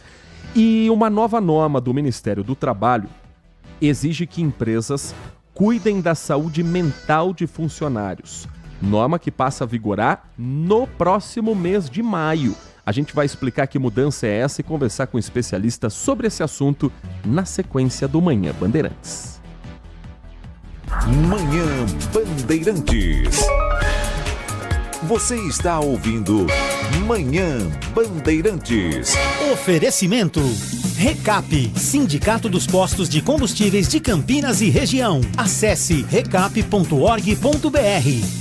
E uma nova norma do Ministério do Trabalho exige que empresas cuidem da saúde mental de funcionários. Norma que passa a vigorar no próximo mês de maio. A gente vai explicar que mudança é essa e conversar com especialistas sobre esse assunto na sequência do Manhã Bandeirantes. Manhã Bandeirantes. Você está ouvindo Manhã Bandeirantes. Oferecimento. Recap, Sindicato dos Postos de Combustíveis de Campinas e Região. Acesse recap.org.br.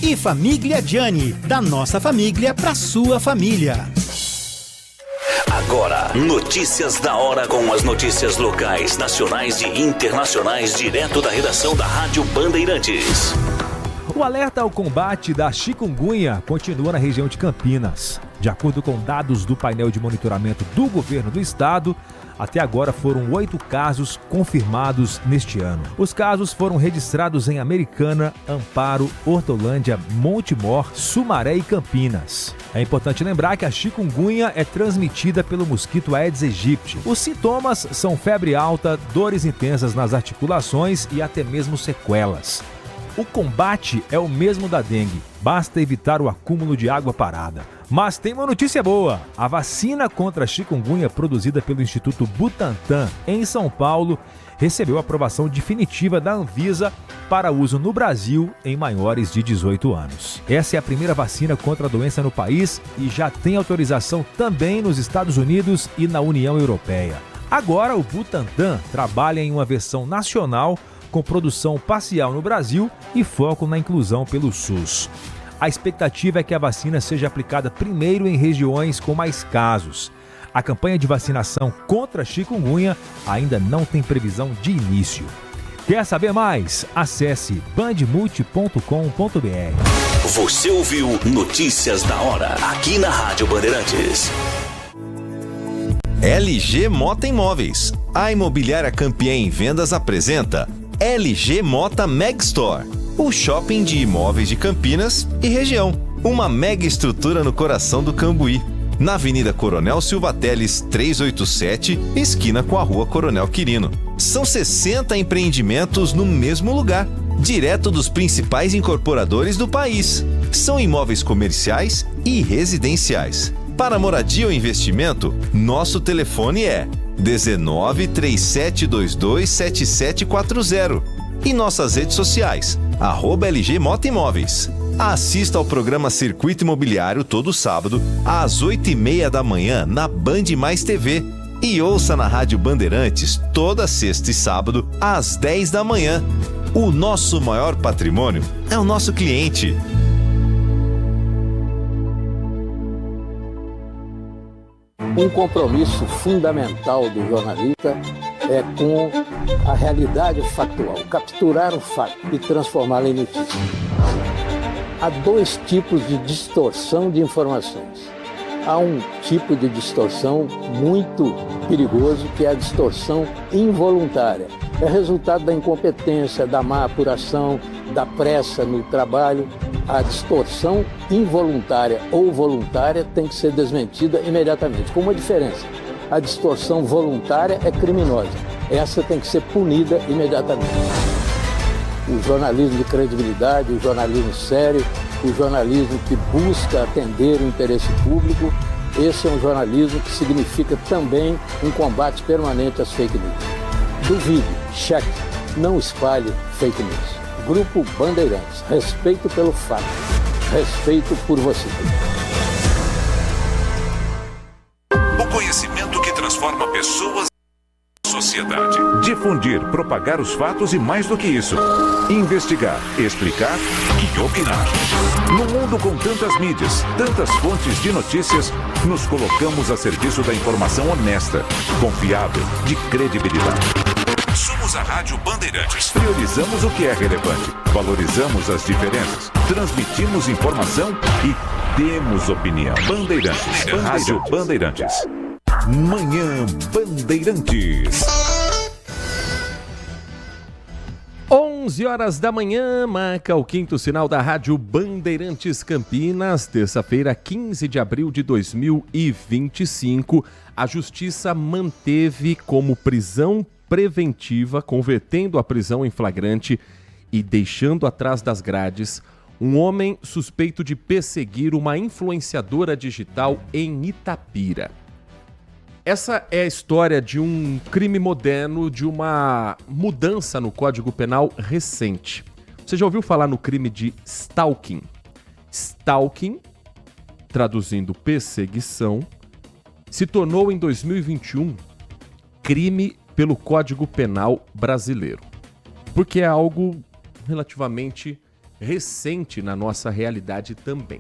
E Família Gianni, da nossa família para sua família. Agora, notícias da hora com as notícias locais, nacionais e internacionais, direto da redação da Rádio Bandeirantes. O alerta ao combate da chikungunya continua na região de Campinas. De acordo com dados do painel de monitoramento do governo do estado, até agora foram 8 casos confirmados neste ano. Os casos foram registrados em Americana, Amparo, Hortolândia, Montemor, Sumaré e Campinas. É importante lembrar que a chikungunya é transmitida pelo mosquito Aedes aegypti. Os sintomas são febre alta, dores intensas nas articulações e até mesmo sequelas. O combate é o mesmo da dengue, basta evitar o acúmulo de água parada. Mas tem uma notícia boa: a vacina contra a chikungunya produzida pelo Instituto Butantan, em São Paulo, recebeu aprovação definitiva da Anvisa para uso no Brasil em maiores de 18 anos. Essa é a primeira vacina contra a doença no país e já tem autorização também nos Estados Unidos e na União Europeia. Agora, o Butantan trabalha em uma versão nacional com produção parcial no Brasil e foco na inclusão pelo SUS. A expectativa é que a vacina seja aplicada primeiro em regiões com mais casos. A campanha de vacinação contra a chikungunya ainda não tem previsão de início. Quer saber mais? Acesse bandmulti.com.br. Você ouviu Notícias da Hora, aqui na Rádio Bandeirantes. LG Mota Imóveis. A imobiliária campeã em vendas apresenta LG Mota Meg Store, o shopping de imóveis de Campinas e região. Uma mega estrutura no coração do Cambuí, na Avenida Coronel Silva Teles 387, esquina com a Rua Coronel Quirino. São 60 empreendimentos no mesmo lugar, direto dos principais incorporadores do país. São imóveis comerciais e residenciais. Para moradia ou investimento, nosso telefone é 19 3722 7740 e nossas redes sociais, @LG Mota Imóveis. Assista ao programa Circuito Imobiliário todo sábado, às 8h30 da manhã, na Band Mais TV. E ouça na Rádio Bandeirantes toda sexta e sábado, às 10 da manhã. O nosso maior patrimônio é o nosso cliente. Um compromisso fundamental do jornalista é com a realidade factual, capturar o fato e transformá-lo em notícia. Há 2 tipos de distorção de informações. Há um tipo de distorção muito perigoso, que é a distorção involuntária. É resultado da incompetência, da má apuração, da pressa no trabalho. A distorção involuntária ou voluntária tem que ser desmentida imediatamente, com uma diferença. A distorção voluntária é criminosa. Essa tem que ser punida imediatamente. O jornalismo de credibilidade, o jornalismo sério, o jornalismo que busca atender o interesse público, esse é um jornalismo que significa também um combate permanente às fake news. Duvide, cheque, não espalhe fake news. Grupo Bandeirantes, respeito pelo fato, respeito por você. O conhecimento que transforma pessoas e sociedade. Difundir, propagar os fatos e mais do que isso, investigar, explicar e opinar. No mundo com tantas mídias, tantas fontes de notícias, nos colocamos a serviço da informação honesta, confiável, de credibilidade. Somos a Rádio Bandeirantes. Priorizamos o que é relevante, valorizamos as diferenças, transmitimos informação e temos opinião. Bandeirantes. Rádio Bandeirantes. Manhã Bandeirantes. 11 horas da manhã, marca o 5º sinal da Rádio Bandeirantes Campinas, terça-feira, 15 de abril de 2025. A Justiça manteve como prisão preventiva, convertendo a prisão em flagrante e deixando atrás das grades um homem suspeito de perseguir uma influenciadora digital em Itapira. Essa é a história de um crime moderno, de uma mudança no Código Penal recente. Você já ouviu falar no crime de stalking? Stalking, traduzindo perseguição, se tornou em 2021 crime pelo Código Penal brasileiro. Porque é algo relativamente recente na nossa realidade também.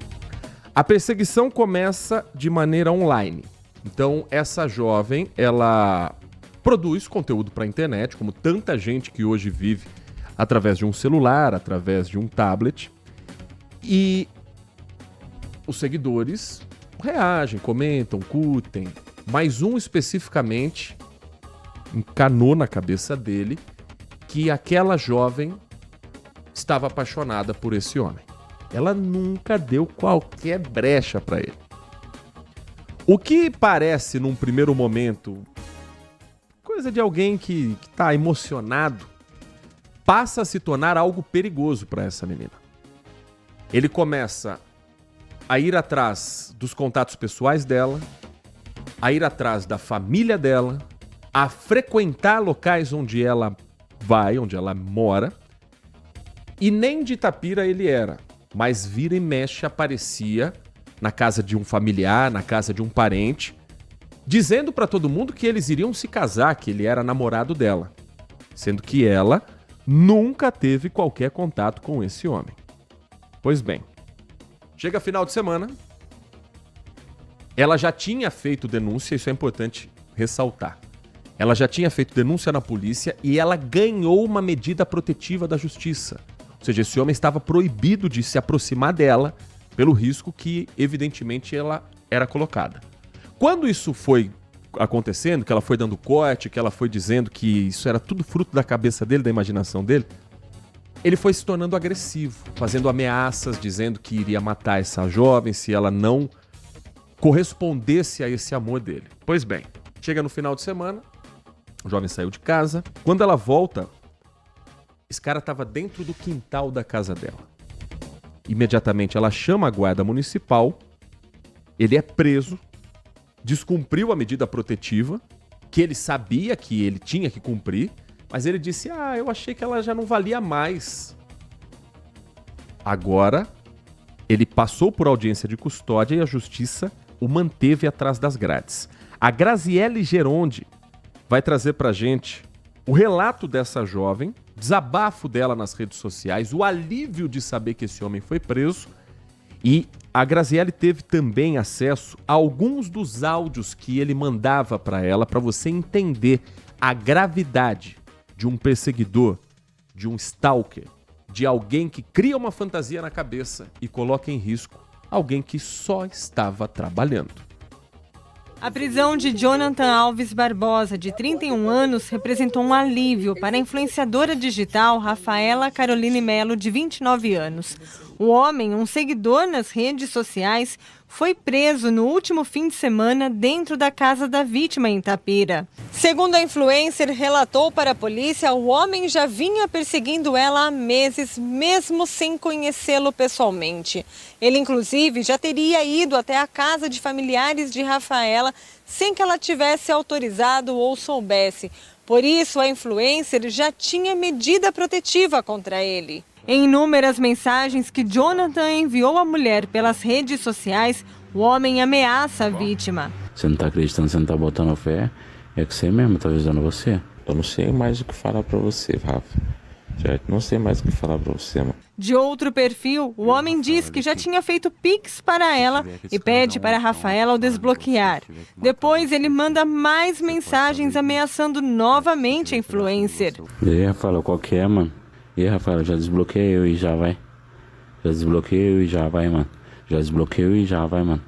A perseguição começa de maneira online. Então, essa jovem, ela produz conteúdo para a internet, como tanta gente que hoje vive através de um celular, através de um tablet. E os seguidores reagem, comentam, curtem. Mas um especificamente encanou na cabeça dele que aquela jovem estava apaixonada por esse homem. Ela nunca deu qualquer brecha para ele. O que parece, num primeiro momento, coisa de alguém que está emocionado, passa a se tornar algo perigoso para essa menina. Ele começa a ir atrás dos contatos pessoais dela, a ir atrás da família dela, a frequentar locais onde ela vai, onde ela mora. E nem de Itapira ele era, mas vira e mexe aparecia na casa de um familiar, na casa de um parente, dizendo para todo mundo que eles iriam se casar, que ele era namorado dela, sendo que ela nunca teve qualquer contato com esse homem. Pois bem, chega final de semana, ela já tinha feito denúncia, isso é importante ressaltar. Ela já tinha feito denúncia na polícia e ela ganhou uma medida protetiva da justiça. Ou seja, esse homem estava proibido de se aproximar dela pelo risco que, evidentemente, ela era colocada. Quando isso foi acontecendo, que ela foi dando corte, que ela foi dizendo que isso era tudo fruto da cabeça dele, da imaginação dele, ele foi se tornando agressivo, fazendo ameaças, dizendo que iria matar essa jovem se ela não correspondesse a esse amor dele. Pois bem, chega no final de semana, o jovem saiu de casa. Quando ela volta, esse cara estava dentro do quintal da casa dela. Imediatamente ela chama a guarda municipal, ele é preso, descumpriu a medida protetiva, que ele sabia que ele tinha que cumprir, mas ele disse, eu achei que ela já não valia mais. Agora, ele passou por audiência de custódia e a justiça o manteve atrás das grades. A Graziele Geronde vai trazer pra gente o relato dessa jovem, desabafo dela nas redes sociais, o alívio de saber que esse homem foi preso. E a Graziele teve também acesso a alguns dos áudios que ele mandava para ela, para você entender a gravidade de um perseguidor, de um stalker, de alguém que cria uma fantasia na cabeça e coloca em risco alguém que só estava trabalhando. A prisão de Jonathan Alves Barbosa, de 31 anos, representou um alívio para a influenciadora digital Rafaela Caroline Melo, de 29 anos. O homem, um seguidor nas redes sociais, foi preso no último fim de semana dentro da casa da vítima em Itapira. Segundo a influencer relatou para a polícia, o homem já vinha perseguindo ela há meses, mesmo sem conhecê-lo pessoalmente. Ele, inclusive, já teria ido até a casa de familiares de Rafaela sem que ela tivesse autorizado ou soubesse. Por isso, a influencer já tinha medida protetiva contra ele. Em inúmeras mensagens que Jonathan enviou à mulher pelas redes sociais, o homem ameaça a vítima. Você não está acreditando, você não está botando fé, é que você mesmo está avisando você. Eu não sei mais o que falar para você, Rafa. Já não sei mais o que falar para você, mano. De outro perfil, o homem diz que já tinha feito Pix para ela e pede para Rafaela o desbloquear. Depois ele manda mais mensagens ameaçando novamente a influencer. E aí, Rafaela, qual que é, mano? E aí, Rafaela, já desbloqueei eu e já vai. Já desbloqueei eu e já vai, mano. Já desbloqueei eu e já vai, mano.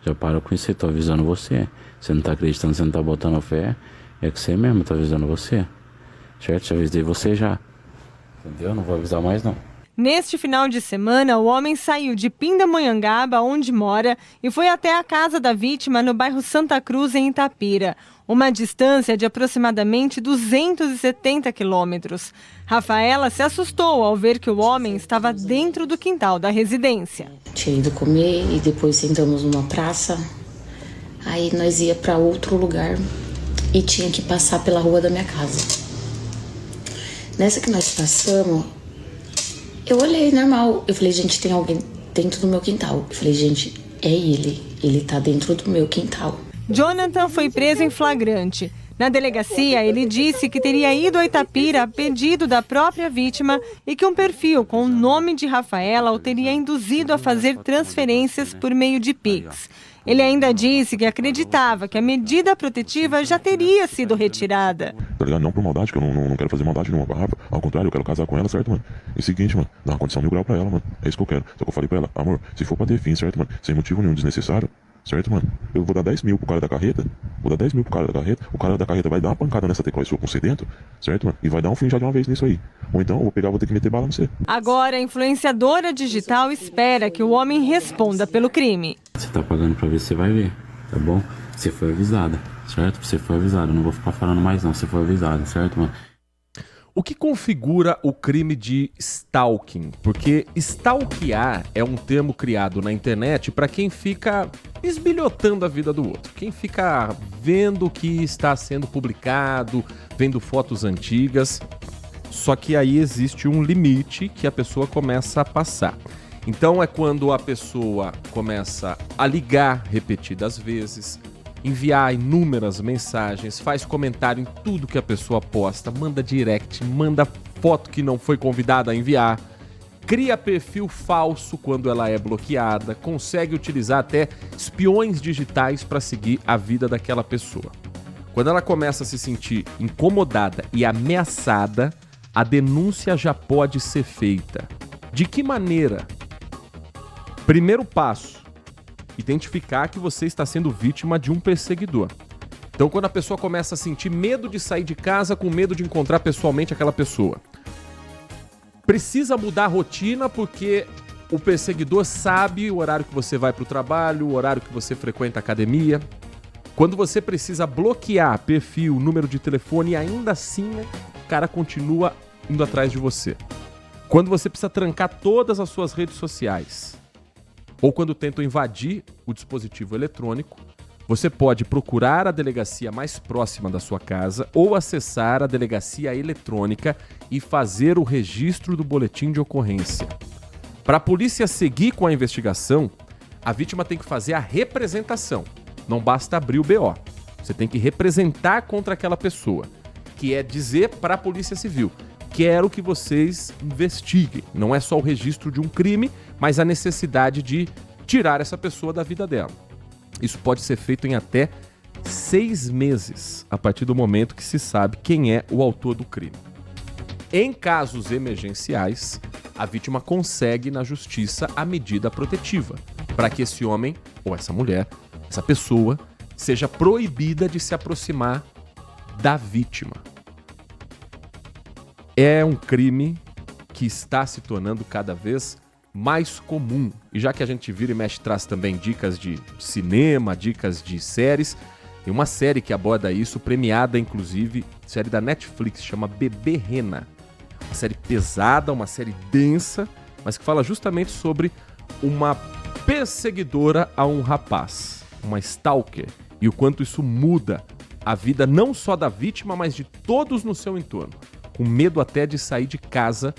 Já para com isso, eu tô avisando você. Você não tá acreditando, você não tá botando fé. É que você mesmo tá avisando você. Certo? Já avisei você já. Entendeu? Não vou avisar mais, não. Neste final de semana, o homem saiu de Pindamonhangaba, onde mora, e foi até a casa da vítima no bairro Santa Cruz, em Itapira. Uma distância de aproximadamente 270 quilômetros. Rafaela se assustou ao ver que o homem estava dentro do quintal da residência. Tinha ido comer e depois sentamos numa praça. Aí nós ia para outro lugar e tinha que passar pela rua da minha casa. Nessa que nós passamos, Eu olhei normal, eu falei, gente, tem alguém dentro do meu quintal. Eu falei, gente, é ele tá dentro do meu quintal. Jonathan foi preso em flagrante. Na delegacia, ele disse que teria ido a Itapira a pedido da própria vítima e que um perfil com o nome de Rafaela o teria induzido a fazer transferências por meio de Pix. Ele ainda disse que acreditava que a medida protetiva já teria sido retirada. Tá ligado? Não por maldade, que eu não quero fazer maldade nenhuma com a Rafa. Ao contrário, eu quero casar com ela, certo, mano? É o seguinte, mano, dá uma condição 1000 graus pra ela, mano. É isso que eu quero. Só que eu falei pra ela, amor, se for pra ter fim, certo, mano? Sem motivo nenhum desnecessário, certo, mano? Eu vou dar 10 mil pro cara da carreta, o cara da carreta vai dar uma pancada nessa tecla sua com sedento, certo, mano? E vai dar um fim já de uma vez nisso aí. Ou então eu vou ter que meter bala no você. Agora, a influenciadora digital espera que o homem responda pelo crime. Você tá pagando pra ver, você vai ver, tá bom? Você foi avisada, certo? Você foi avisada, não vou ficar falando mais não, você foi avisada, certo, mano? O que configura o crime de stalking? Porque stalkear é um termo criado na internet para quem fica esbilhotando a vida do outro. Quem fica vendo o que está sendo publicado, vendo fotos antigas. Só que aí existe um limite que a pessoa começa a passar. Então é quando a pessoa começa a ligar repetidas vezes, enviar inúmeras mensagens, faz comentário em tudo que a pessoa posta, manda direct, manda foto que não foi convidada a enviar, cria perfil falso quando ela é bloqueada, consegue utilizar até espiões digitais para seguir a vida daquela pessoa. Quando ela começa a se sentir incomodada e ameaçada, a denúncia já pode ser feita. De que maneira? Primeiro passo: identificar que você está sendo vítima de um perseguidor. Então, quando a pessoa começa a sentir medo de sair de casa, com medo de encontrar pessoalmente aquela pessoa, precisa mudar a rotina porque o perseguidor sabe o horário que você vai para o trabalho, o horário que você frequenta a academia. Quando você precisa bloquear perfil, número de telefone e ainda assim o cara continua indo atrás de você. Quando você precisa trancar todas as suas redes sociais. Ou quando tentam invadir o dispositivo eletrônico, você pode procurar a delegacia mais próxima da sua casa ou acessar a delegacia eletrônica e fazer o registro do boletim de ocorrência. Para a polícia seguir com a investigação, a vítima tem que fazer a representação. Não basta abrir o BO. Você tem que representar contra aquela pessoa, que é dizer para a Polícia Civil: quero que vocês investiguem. Não é só o registro de um crime, mas a necessidade de tirar essa pessoa da vida dela. Isso pode ser feito em até 6 meses, a partir do momento que se sabe quem é o autor do crime. Em casos emergenciais, a vítima consegue na justiça a medida protetiva, para que esse homem, ou essa mulher, essa pessoa, seja proibida de se aproximar da vítima. É um crime que está se tornando cada vez mais comum. E já que a gente vira e mexe, traz também dicas de cinema, dicas de séries, tem uma série que aborda isso, premiada inclusive, série da Netflix, chama Bebê Rena. Uma série pesada, uma série densa, mas que fala justamente sobre uma perseguidora a um rapaz, uma stalker, e o quanto isso muda a vida não só da vítima, mas de todos no seu entorno. Com medo até de sair de casa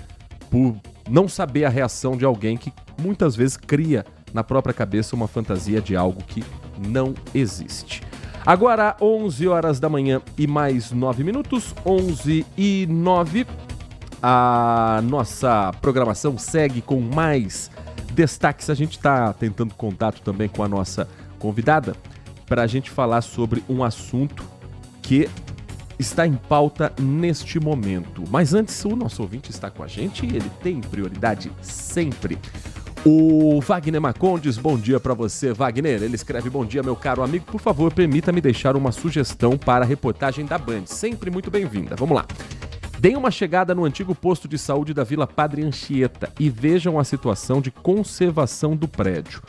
por não saber a reação de alguém que muitas vezes cria na própria cabeça uma fantasia de algo que não existe. Agora, 11 horas da manhã e mais 9 minutos, 11h09. A nossa programação segue com mais destaques. A gente está tentando contato também com a nossa convidada para a gente falar sobre um assunto que está em pauta neste momento. Mas antes, o nosso ouvinte está com a gente e ele tem prioridade sempre. O Wagner Marcondes, bom dia para você, Wagner. Ele escreve: bom dia, meu caro amigo. Por favor, permita-me deixar uma sugestão para a reportagem da Band. Sempre muito bem-vinda. Vamos lá. Deem uma chegada no antigo posto de saúde da Vila Padre Anchieta e vejam a situação de conservação do prédio.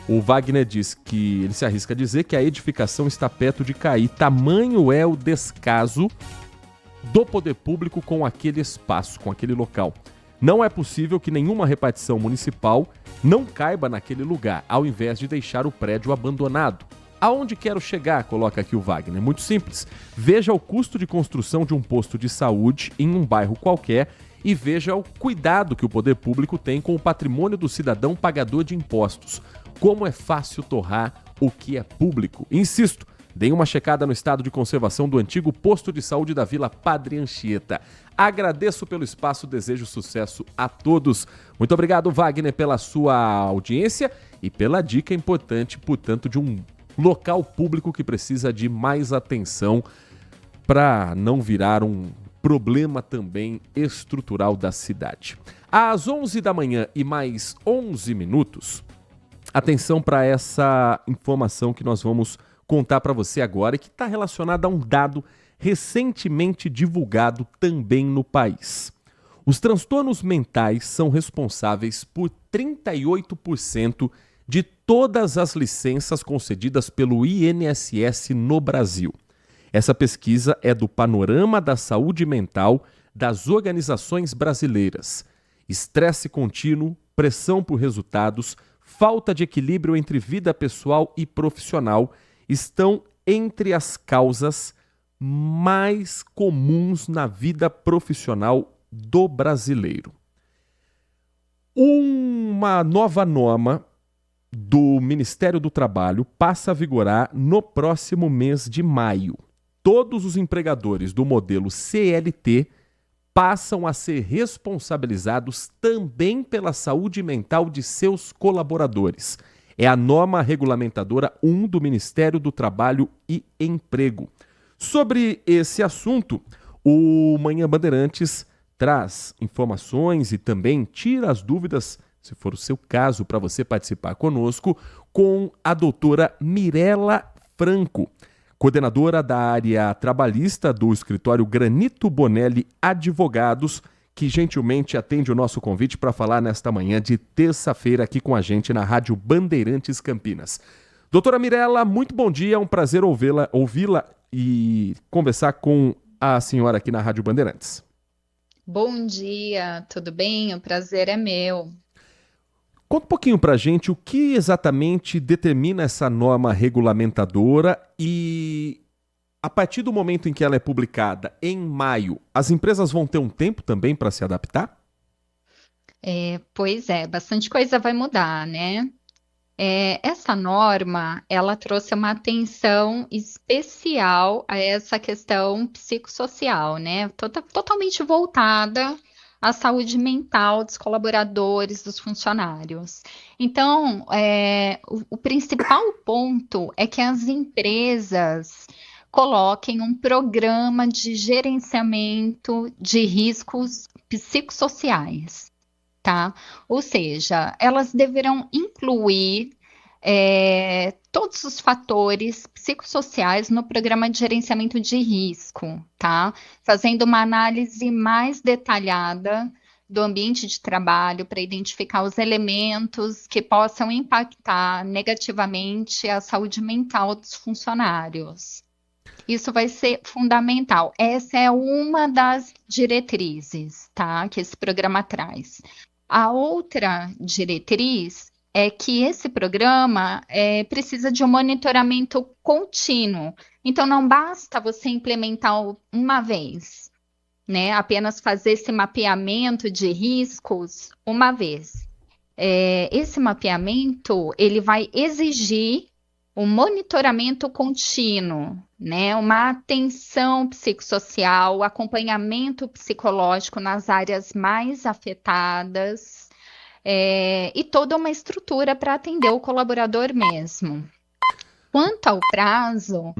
O Wagner diz que ele se arrisca a dizer que a edificação está perto de cair. Tamanho é o descaso do poder público com aquele espaço, com aquele local. Não é possível que nenhuma repartição municipal não caiba naquele lugar, ao invés de deixar o prédio abandonado. Aonde quero chegar, coloca aqui o Wagner. Muito simples. Veja o custo de construção de um posto de saúde em um bairro qualquer e veja o cuidado que o poder público tem com o patrimônio do cidadão pagador de impostos. Como é fácil torrar o que é público. Insisto, deem uma checada no estado de conservação do antigo posto de saúde da Vila Padre Anchieta. Agradeço pelo espaço, desejo sucesso a todos. Muito obrigado, Wagner, pela sua audiência e pela dica importante, portanto, de um local público que precisa de mais atenção para não virar um problema também estrutural da cidade. Às 11 da manhã e mais 11 minutos, atenção para essa informação que nós vamos contar para você agora e que está relacionada a um dado recentemente divulgado também no país. Os transtornos mentais são responsáveis por 38% de todas as licenças concedidas pelo INSS no Brasil. Essa pesquisa é do Panorama da Saúde Mental das Organizações Brasileiras. Estresse contínuo, pressão por resultados, falta de equilíbrio entre vida pessoal e profissional estão entre as causas mais comuns na vida profissional do brasileiro. Uma nova norma do Ministério do Trabalho passa a vigorar no próximo mês de maio. Todos os empregadores do modelo CLT passam a ser responsabilizados também pela saúde mental de seus colaboradores. É a norma regulamentadora 1 do Ministério do Trabalho e Emprego. Sobre esse assunto, o Manhã Bandeirantes traz informações e também tira as dúvidas, se for o seu caso, para você participar conosco, com a doutora Mirela Franco, coordenadora da área trabalhista do escritório Granito Bonelli Advogados, que gentilmente atende o nosso convite para falar nesta manhã de terça-feira aqui com a gente na Rádio Bandeirantes Campinas. Doutora Mirela, muito bom dia, é um prazer ouvi-la e conversar com a senhora aqui na Rádio Bandeirantes. Bom dia, tudo bem? O prazer é meu. Conta um pouquinho para a gente o que exatamente determina essa norma regulamentadora e, a partir do momento em que ela é publicada, em maio, as empresas vão ter um tempo também para se adaptar? Pois é, bastante coisa vai mudar, né? Essa norma, ela trouxe uma atenção especial a essa questão psicossocial, né? Totalmente voltada à saúde mental dos colaboradores, dos funcionários. Então, o principal ponto é que as empresas coloquem um programa de gerenciamento de riscos psicossociais, tá? Ou seja, elas deverão incluir todos os fatores psicossociais no programa de gerenciamento de risco, tá? Fazendo uma análise mais detalhada do ambiente de trabalho para identificar os elementos que possam impactar negativamente a saúde mental dos funcionários. Isso vai ser fundamental. Essa é uma das diretrizes, tá? Que esse programa traz. A outra diretriz é que esse programa precisa de um monitoramento contínuo. Então, não basta você implementar uma vez, né? Apenas fazer esse mapeamento de riscos uma vez. Esse mapeamento, ele vai exigir um monitoramento contínuo, né? Uma atenção psicossocial, acompanhamento psicológico nas áreas mais afetadas, e toda uma estrutura para atender o colaborador mesmo. Quanto ao prazo,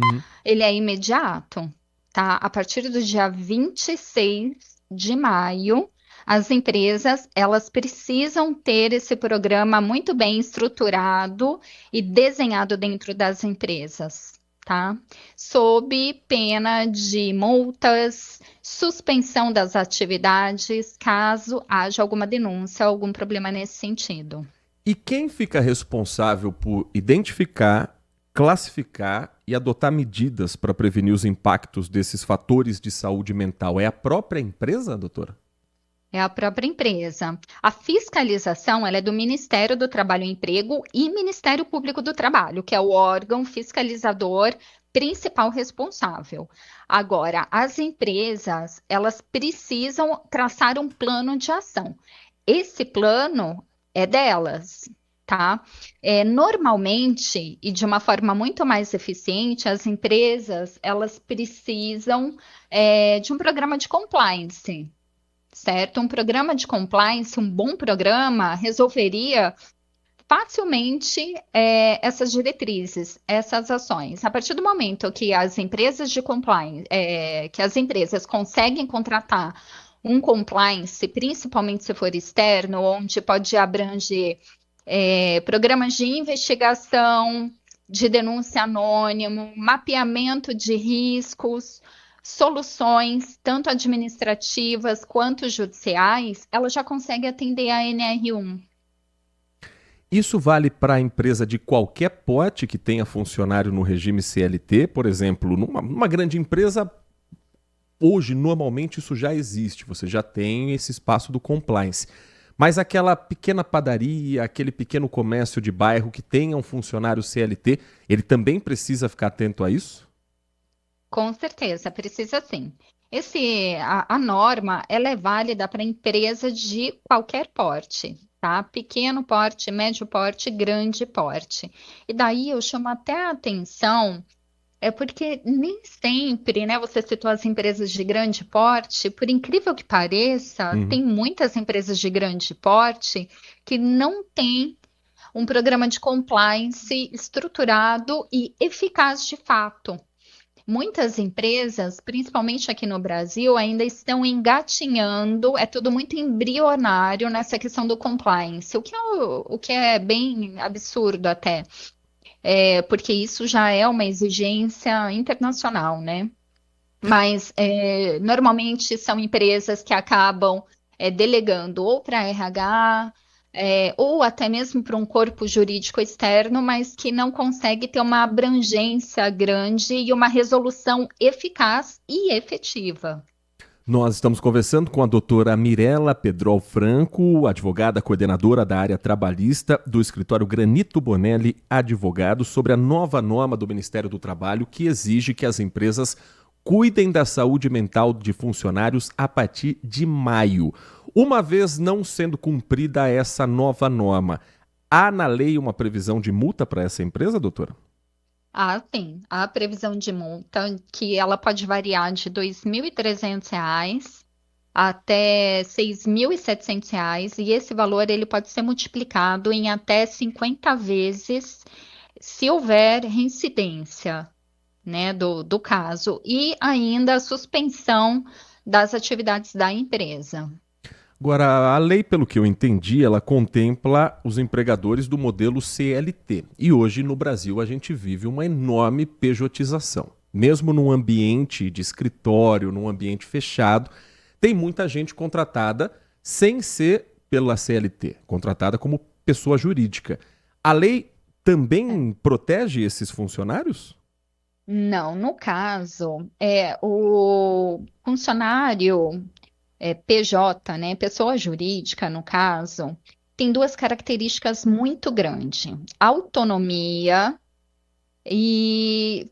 ele é imediato, tá? A partir do dia 26 de maio, as empresas, elas precisam ter esse programa muito bem estruturado e desenhado dentro das empresas, tá? Sob pena de multas, suspensão das atividades, caso haja alguma denúncia, algum problema nesse sentido. E quem fica responsável por identificar, classificar e adotar medidas para prevenir os impactos desses fatores de saúde mental? É a própria empresa, doutora? É a própria empresa. A fiscalização, ela é do Ministério do Trabalho e Emprego e Ministério Público do Trabalho, que é o órgão fiscalizador principal responsável. Agora, as empresas, elas precisam traçar um plano de ação. Esse plano é delas, tá? Normalmente, e de uma forma muito mais eficiente, as empresas, elas precisam de um programa de compliance, certo? Um programa de compliance, um bom programa, resolveria facilmente essas diretrizes, essas ações. A partir do momento que as empresas de compliance, que as empresas conseguem contratar um compliance, principalmente se for externo, onde pode abranger programas de investigação, de denúncia anônimo, mapeamento de riscos, soluções, tanto administrativas quanto judiciais, ela já consegue atender a NR1. Isso vale para a empresa de qualquer porte que tenha funcionário no regime CLT? Por exemplo, numa grande empresa, hoje, normalmente, isso já existe. Você já tem esse espaço do compliance. Mas aquela pequena padaria, aquele pequeno comércio de bairro que tenha um funcionário CLT, ele também precisa ficar atento a isso? Com certeza, precisa sim. A norma, ela é válida para empresa de qualquer porte, tá? Pequeno porte, médio porte, grande porte. E daí eu chamo até a atenção, porque nem sempre, né? Você citou as empresas de grande porte, por incrível que pareça, tem muitas empresas de grande porte que não têm um programa de compliance estruturado e eficaz de fato. Muitas empresas, principalmente aqui no Brasil, ainda estão engatinhando, é tudo muito embrionário nessa questão do compliance, o que é bem absurdo até, porque isso já é uma exigência internacional, né? Mas normalmente são empresas que acabam delegando ou para RH, ou até mesmo para um corpo jurídico externo, mas que não consegue ter uma abrangência grande e uma resolução eficaz e efetiva. Nós estamos conversando com a doutora Mirela Pedrol Franco, advogada coordenadora da área trabalhista do escritório Granito Bonelli Advogados, sobre a nova norma do Ministério do Trabalho que exige que as empresas cuidem da saúde mental de funcionários a partir de maio. Uma vez não sendo cumprida essa nova norma, há na lei uma previsão de multa para essa empresa, doutora? Sim. Há previsão de multa que ela pode variar de R$ 2.300 até R$ 6.700, e esse valor ele pode ser multiplicado em até 50 vezes se houver reincidência, né, do caso, e ainda a suspensão das atividades da empresa. Agora, a lei, pelo que eu entendi, ela contempla os empregadores do modelo CLT. E hoje, no Brasil, a gente vive uma enorme pejotização. Mesmo num ambiente de escritório, num ambiente fechado, tem muita gente contratada sem ser pela CLT, contratada como pessoa jurídica. A lei também protege esses funcionários? Não, no caso, o funcionário PJ, né, pessoa jurídica, no caso, tem duas características muito grandes: autonomia e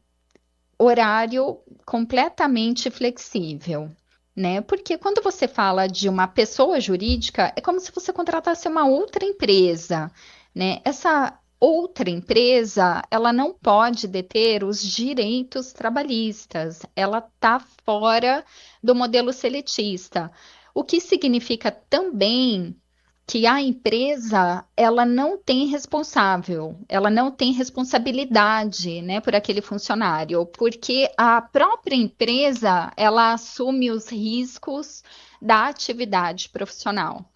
horário completamente flexível, né? Porque quando você fala de uma pessoa jurídica, é como se você contratasse uma outra empresa, né? Essa outra empresa, ela não pode deter os direitos trabalhistas, ela está fora do modelo seletista, o que significa também que a empresa, ela não tem responsabilidade, né, por aquele funcionário, porque a própria empresa, ela assume os riscos da atividade profissional.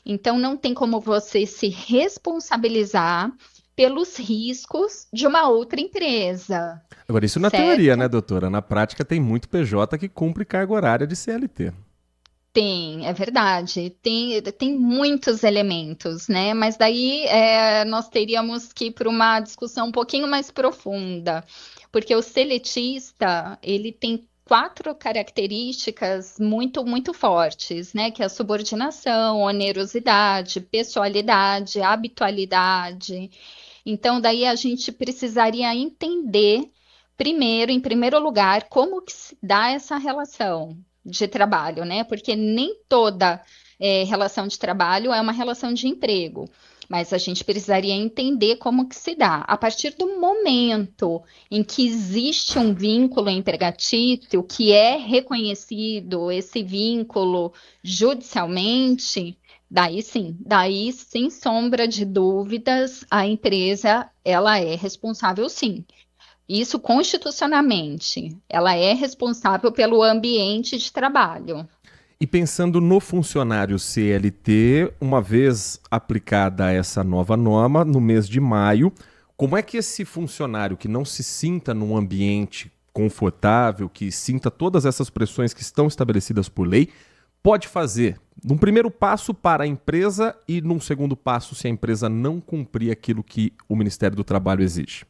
Então, não tem como você se responsabilizar pelos riscos de uma outra empresa. Agora, isso na teoria, né, doutora? Na prática, tem muito PJ que cumpre carga horária de CLT. Tem, é verdade. Tem muitos elementos, né? Mas daí nós teríamos que ir para uma discussão um pouquinho mais profunda, porque o seletista, ele tem 4 características muito, muito fortes, né? Que é a subordinação, onerosidade, pessoalidade, habitualidade. Então, daí a gente precisaria entender em primeiro lugar, como que se dá essa relação de trabalho, né? Porque nem toda relação de trabalho é uma relação de emprego, mas a gente precisaria entender como que se dá. A partir do momento em que existe um vínculo empregatício, que é reconhecido esse vínculo judicialmente, daí sim, sem sombra de dúvidas, a empresa, ela é responsável sim. Isso constitucionalmente, ela é responsável pelo ambiente de trabalho. E pensando no funcionário CLT, uma vez aplicada essa nova norma, no mês de maio, como é que esse funcionário que não se sinta num ambiente confortável, que sinta todas essas pressões que estão estabelecidas por lei, pode fazer? Num primeiro passo para a empresa e num segundo passo se a empresa não cumprir aquilo que o Ministério do Trabalho exige.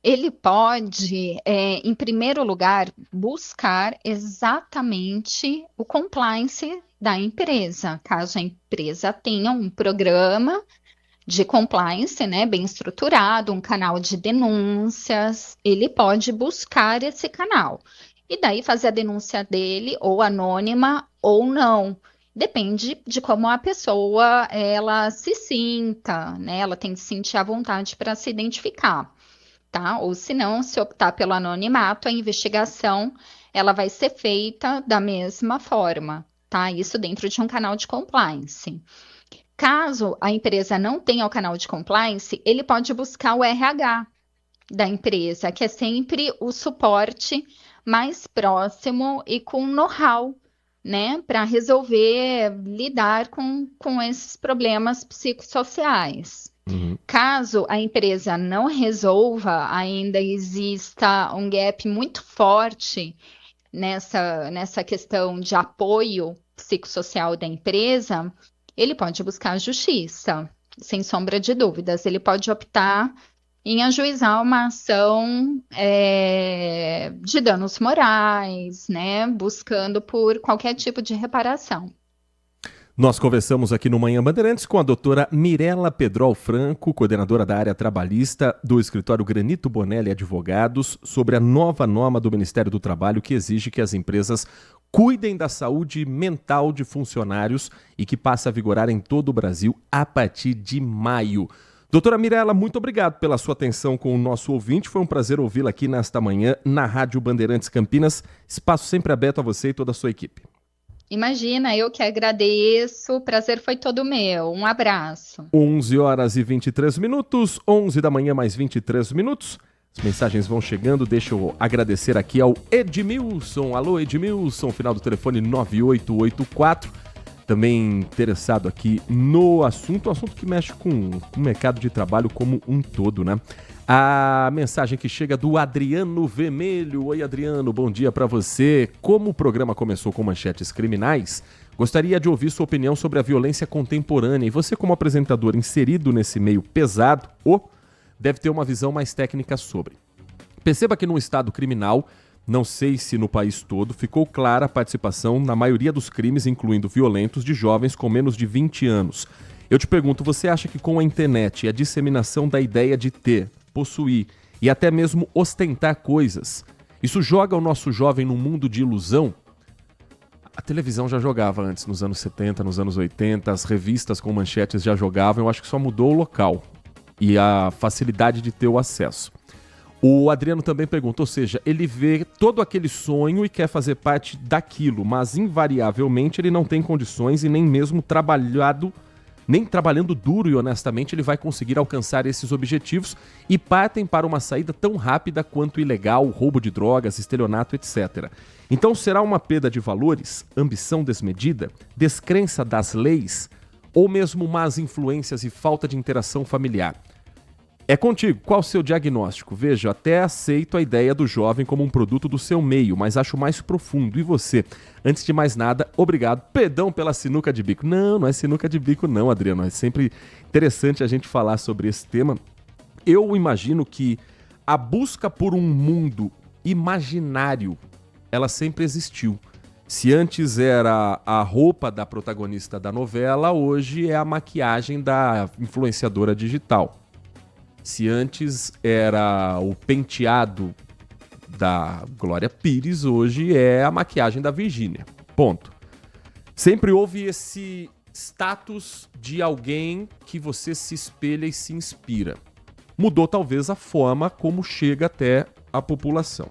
Ele pode, em primeiro lugar, buscar exatamente o compliance da empresa. Caso a empresa tenha um programa de compliance, né, bem estruturado, um canal de denúncias, ele pode buscar esse canal. E daí fazer a denúncia dele, ou anônima, ou não. Depende de como a pessoa ela se sinta, né? Ela tem que sentir a vontade para se identificar. Tá? Ou se não, se optar pelo anonimato, a investigação ela vai ser feita da mesma forma, tá? Isso dentro de um canal de compliance. Caso a empresa não tenha o canal de compliance, ele pode buscar o RH da empresa, que é sempre o suporte mais próximo e com know-how, né? Para resolver, lidar com esses problemas psicossociais. Caso a empresa não resolva, ainda exista um gap muito forte nessa questão de apoio psicossocial da empresa, ele pode buscar a justiça, sem sombra de dúvidas. Ele pode optar em ajuizar uma ação de danos morais, né, buscando por qualquer tipo de reparação. Nós conversamos aqui no Manhã Bandeirantes com a doutora Mirela Pedrol Franco, coordenadora da área trabalhista do escritório Granito Bonelli Advogados, sobre a nova norma do Ministério do Trabalho que exige que as empresas cuidem da saúde mental de funcionários e que passa a vigorar em todo o Brasil a partir de maio. Doutora Mirela, muito obrigado pela sua atenção com o nosso ouvinte. Foi um prazer ouvi-la aqui nesta manhã na Rádio Bandeirantes Campinas. Espaço sempre aberto a você e toda a sua equipe. Imagina, eu que agradeço, o prazer foi todo meu. Um abraço. 11h23, 11 da manhã mais 23 minutos. As mensagens vão chegando, deixa eu agradecer aqui ao Edmilson. Alô, Edmilson, final do telefone 9884. Também interessado aqui no assunto, que mexe com o mercado de trabalho como um todo, né? A mensagem que chega do Adriano Vermelho. Oi, Adriano, bom dia para você. Como o programa começou com manchetes criminais, gostaria de ouvir sua opinião sobre a violência contemporânea. E você, como apresentador inserido nesse meio pesado, deve ter uma visão mais técnica sobre. Perceba que no estado criminal, não sei se no país todo, ficou clara a participação na maioria dos crimes, incluindo violentos, de jovens com menos de 20 anos. Eu te pergunto, você acha que com a internet e a disseminação da ideia de ter, possuir e até mesmo ostentar coisas, isso joga o nosso jovem num mundo de ilusão? A televisão já jogava antes, nos anos 70, nos anos 80, as revistas com manchetes já jogavam, eu acho que só mudou o local e a facilidade de ter o acesso. O Adriano também pergunta, ou seja, ele vê todo aquele sonho e quer fazer parte daquilo, mas invariavelmente ele não tem condições e nem mesmo trabalhando duro e honestamente ele vai conseguir alcançar esses objetivos e partem para uma saída tão rápida quanto ilegal, roubo de drogas, estelionato, etc. Então será uma perda de valores, ambição desmedida, descrença das leis ou mesmo más influências e falta de interação familiar? É contigo, qual o seu diagnóstico? Veja, até aceito a ideia do jovem como um produto do seu meio, mas acho mais profundo. E você? Antes de mais nada, obrigado. Perdão pela sinuca de bico. Não é sinuca de bico não, Adriano. É sempre interessante a gente falar sobre esse tema. Eu imagino que a busca por um mundo imaginário, ela sempre existiu. Se antes era a roupa da protagonista da novela, hoje é a maquiagem da influenciadora digital. Se antes era o penteado da Glória Pires, hoje é a maquiagem da Virgínia. Ponto. Sempre houve esse status de alguém que você se espelha e se inspira. Mudou talvez a forma como chega até a população.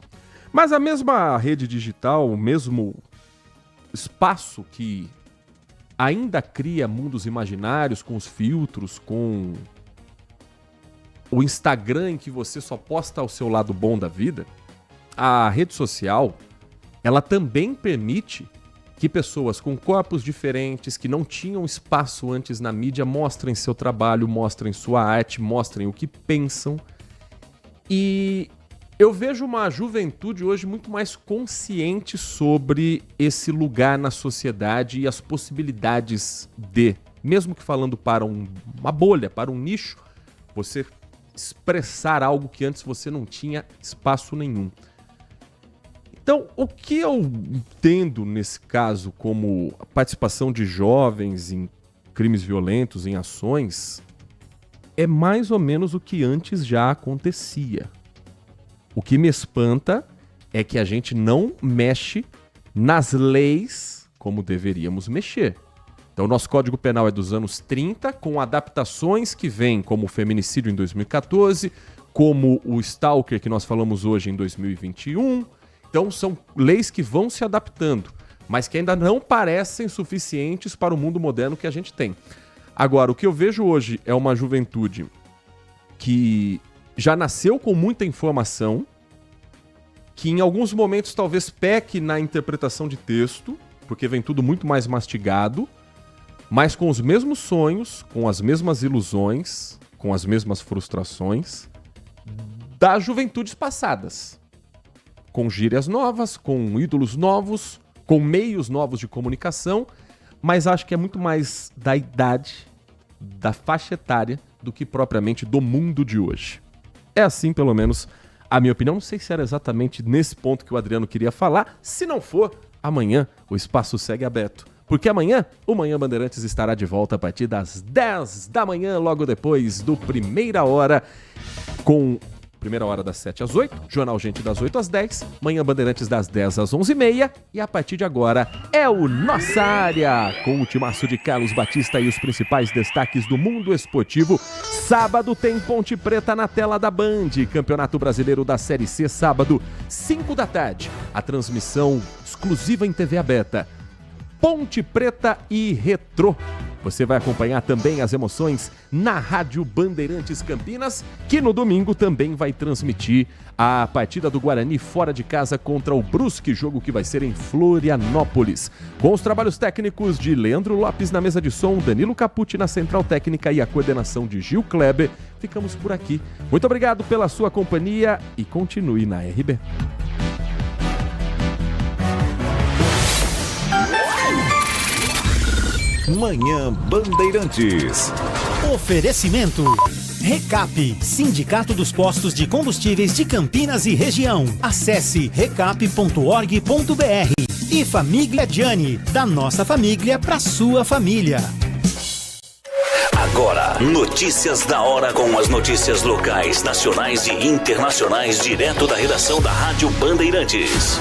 Mas a mesma rede digital, o mesmo espaço que ainda cria mundos imaginários com os filtros, com o Instagram em que você só posta o seu lado bom da vida, a rede social, ela também permite que pessoas com corpos diferentes, que não tinham espaço antes na mídia, mostrem seu trabalho, mostrem sua arte, mostrem o que pensam. E eu vejo uma juventude hoje muito mais consciente sobre esse lugar na sociedade e as possibilidades de, mesmo que falando para uma bolha, para um nicho, você expressar algo que antes você não tinha espaço nenhum. Então, o que eu entendo nesse caso como a participação de jovens em crimes violentos, em ações, é mais ou menos o que antes já acontecia. O que me espanta é que a gente não mexe nas leis como deveríamos mexer. Então, o nosso Código Penal é dos anos 30, com adaptações que vêm como o feminicídio em 2014, como o stalker que nós falamos hoje em 2021. Então, são leis que vão se adaptando, mas que ainda não parecem suficientes para o mundo moderno que a gente tem. Agora, o que eu vejo hoje é uma juventude que já nasceu com muita informação, que em alguns momentos talvez peque na interpretação de texto, porque vem tudo muito mais mastigado, mas com os mesmos sonhos, com as mesmas ilusões, com as mesmas frustrações das juventudes passadas. Com gírias novas, com ídolos novos, com meios novos de comunicação, mas acho que é muito mais da idade, da faixa etária, do que propriamente do mundo de hoje. É assim, pelo menos, a minha opinião. Não sei se era exatamente nesse ponto que o Adriano queria falar. Se não for, amanhã o espaço segue aberto. Porque amanhã, o Manhã Bandeirantes estará de volta a partir das 10 da manhã, logo depois do Primeira Hora, com Primeira Hora das 7 às 8, Jornal Gente das 8 às 10, Manhã Bandeirantes das 10 às 11h30 e a partir de agora é o Nossa Área, com o timaço de Carlos Batista e os principais destaques do mundo esportivo. Sábado tem Ponte Preta na tela da Band, Campeonato Brasileiro da Série C, sábado, 5 da tarde, a transmissão exclusiva em TV aberta. Ponte Preta e Retrô. Você vai acompanhar também as emoções na Rádio Bandeirantes Campinas, que no domingo também vai transmitir a partida do Guarani fora de casa contra o Brusque, jogo que vai ser em Florianópolis. Com os trabalhos técnicos de Leandro Lopes na mesa de som, Danilo Capucci na central técnica e a coordenação de Gil Kleber, ficamos por aqui. Muito obrigado pela sua companhia e continue na RB. Manhã Bandeirantes. Oferecimento. Recap, Sindicato dos Postos de Combustíveis de Campinas e Região. Acesse recap.org.br. E Família Gianni, da nossa família para sua família. Agora, notícias da hora com as notícias locais, nacionais e internacionais, direto da redação da Rádio Bandeirantes.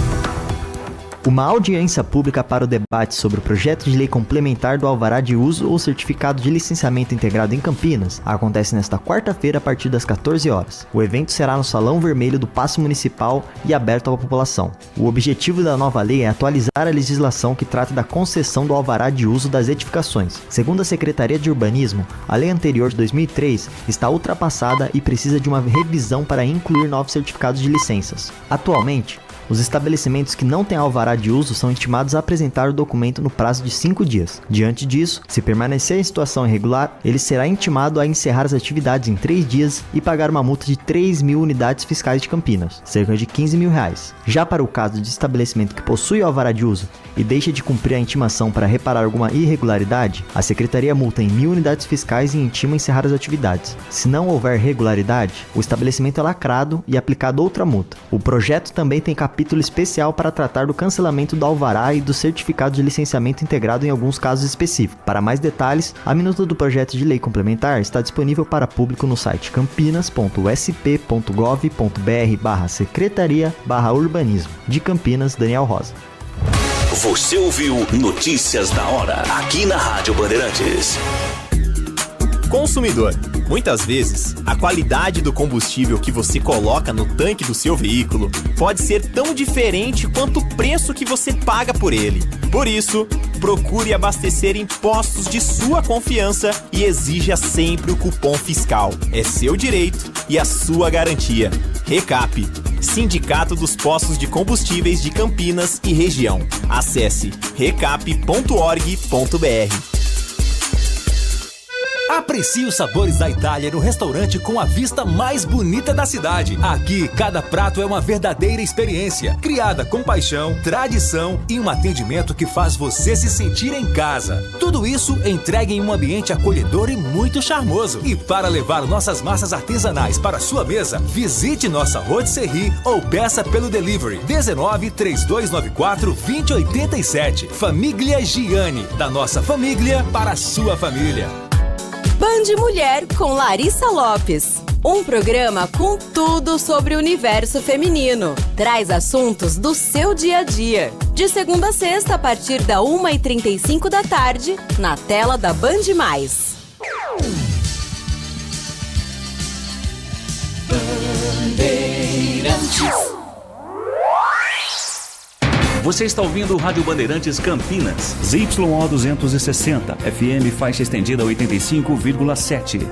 Uma audiência pública para o debate sobre o projeto de lei complementar do alvará de uso ou certificado de licenciamento integrado em Campinas acontece nesta quarta-feira a partir das 14 horas. O evento será no Salão Vermelho do Paço Municipal e aberto à população. O objetivo da nova lei é atualizar a legislação que trata da concessão do alvará de uso das edificações. Segundo a Secretaria de Urbanismo, a lei anterior de 2003 está ultrapassada e precisa de uma revisão para incluir novos certificados de licenças. Atualmente, os estabelecimentos que não têm alvará de uso são intimados a apresentar o documento no prazo de 5 dias. Diante disso, se permanecer em situação irregular, ele será intimado a encerrar as atividades em 3 dias e pagar uma multa de 3.000 unidades fiscais de Campinas, cerca de R$15.000. Já para o caso de estabelecimento que possui alvará de uso e deixa de cumprir a intimação para reparar alguma irregularidade, a Secretaria multa em 1.000 unidades fiscais e intima encerrar as atividades. Se não houver regularidade, o estabelecimento é lacrado e aplicado outra multa. O projeto também tem capacidade capítulo especial para tratar do cancelamento do alvará e do certificado de licenciamento integrado em alguns casos específicos. Para mais detalhes, a minuta do projeto de lei complementar está disponível para público no site campinas.sp.gov.br/secretaria/urbanismo. De Campinas, Daniel Rosa. Você ouviu Notícias da Hora, aqui na Rádio Bandeirantes. Consumidor. Muitas vezes, a qualidade do combustível que você coloca no tanque do seu veículo pode ser tão diferente quanto o preço que você paga por ele. Por isso, procure abastecer em postos de sua confiança e exija sempre o cupom fiscal. É seu direito e a sua garantia. Recap, Sindicato dos Postos de Combustíveis de Campinas e Região. Acesse recap.org.br. Aprecie os sabores da Itália no restaurante com a vista mais bonita da cidade. Aqui, cada prato é uma verdadeira experiência, criada com paixão, tradição e um atendimento que faz você se sentir em casa. Tudo isso entregue em um ambiente acolhedor e muito charmoso. E para levar nossas massas artesanais para sua mesa, visite nossa rotisserie ou peça pelo delivery 19 3294 2087. Família Giani, da nossa família para a sua família. Band Mulher com Larissa Lopes. Um programa com tudo sobre o universo feminino. Traz assuntos do seu dia a dia. De segunda a sexta, a partir da 1h35 da tarde, na tela da Band+. Você está ouvindo o Rádio Bandeirantes Campinas, ZYO 260, FM faixa estendida 85,7.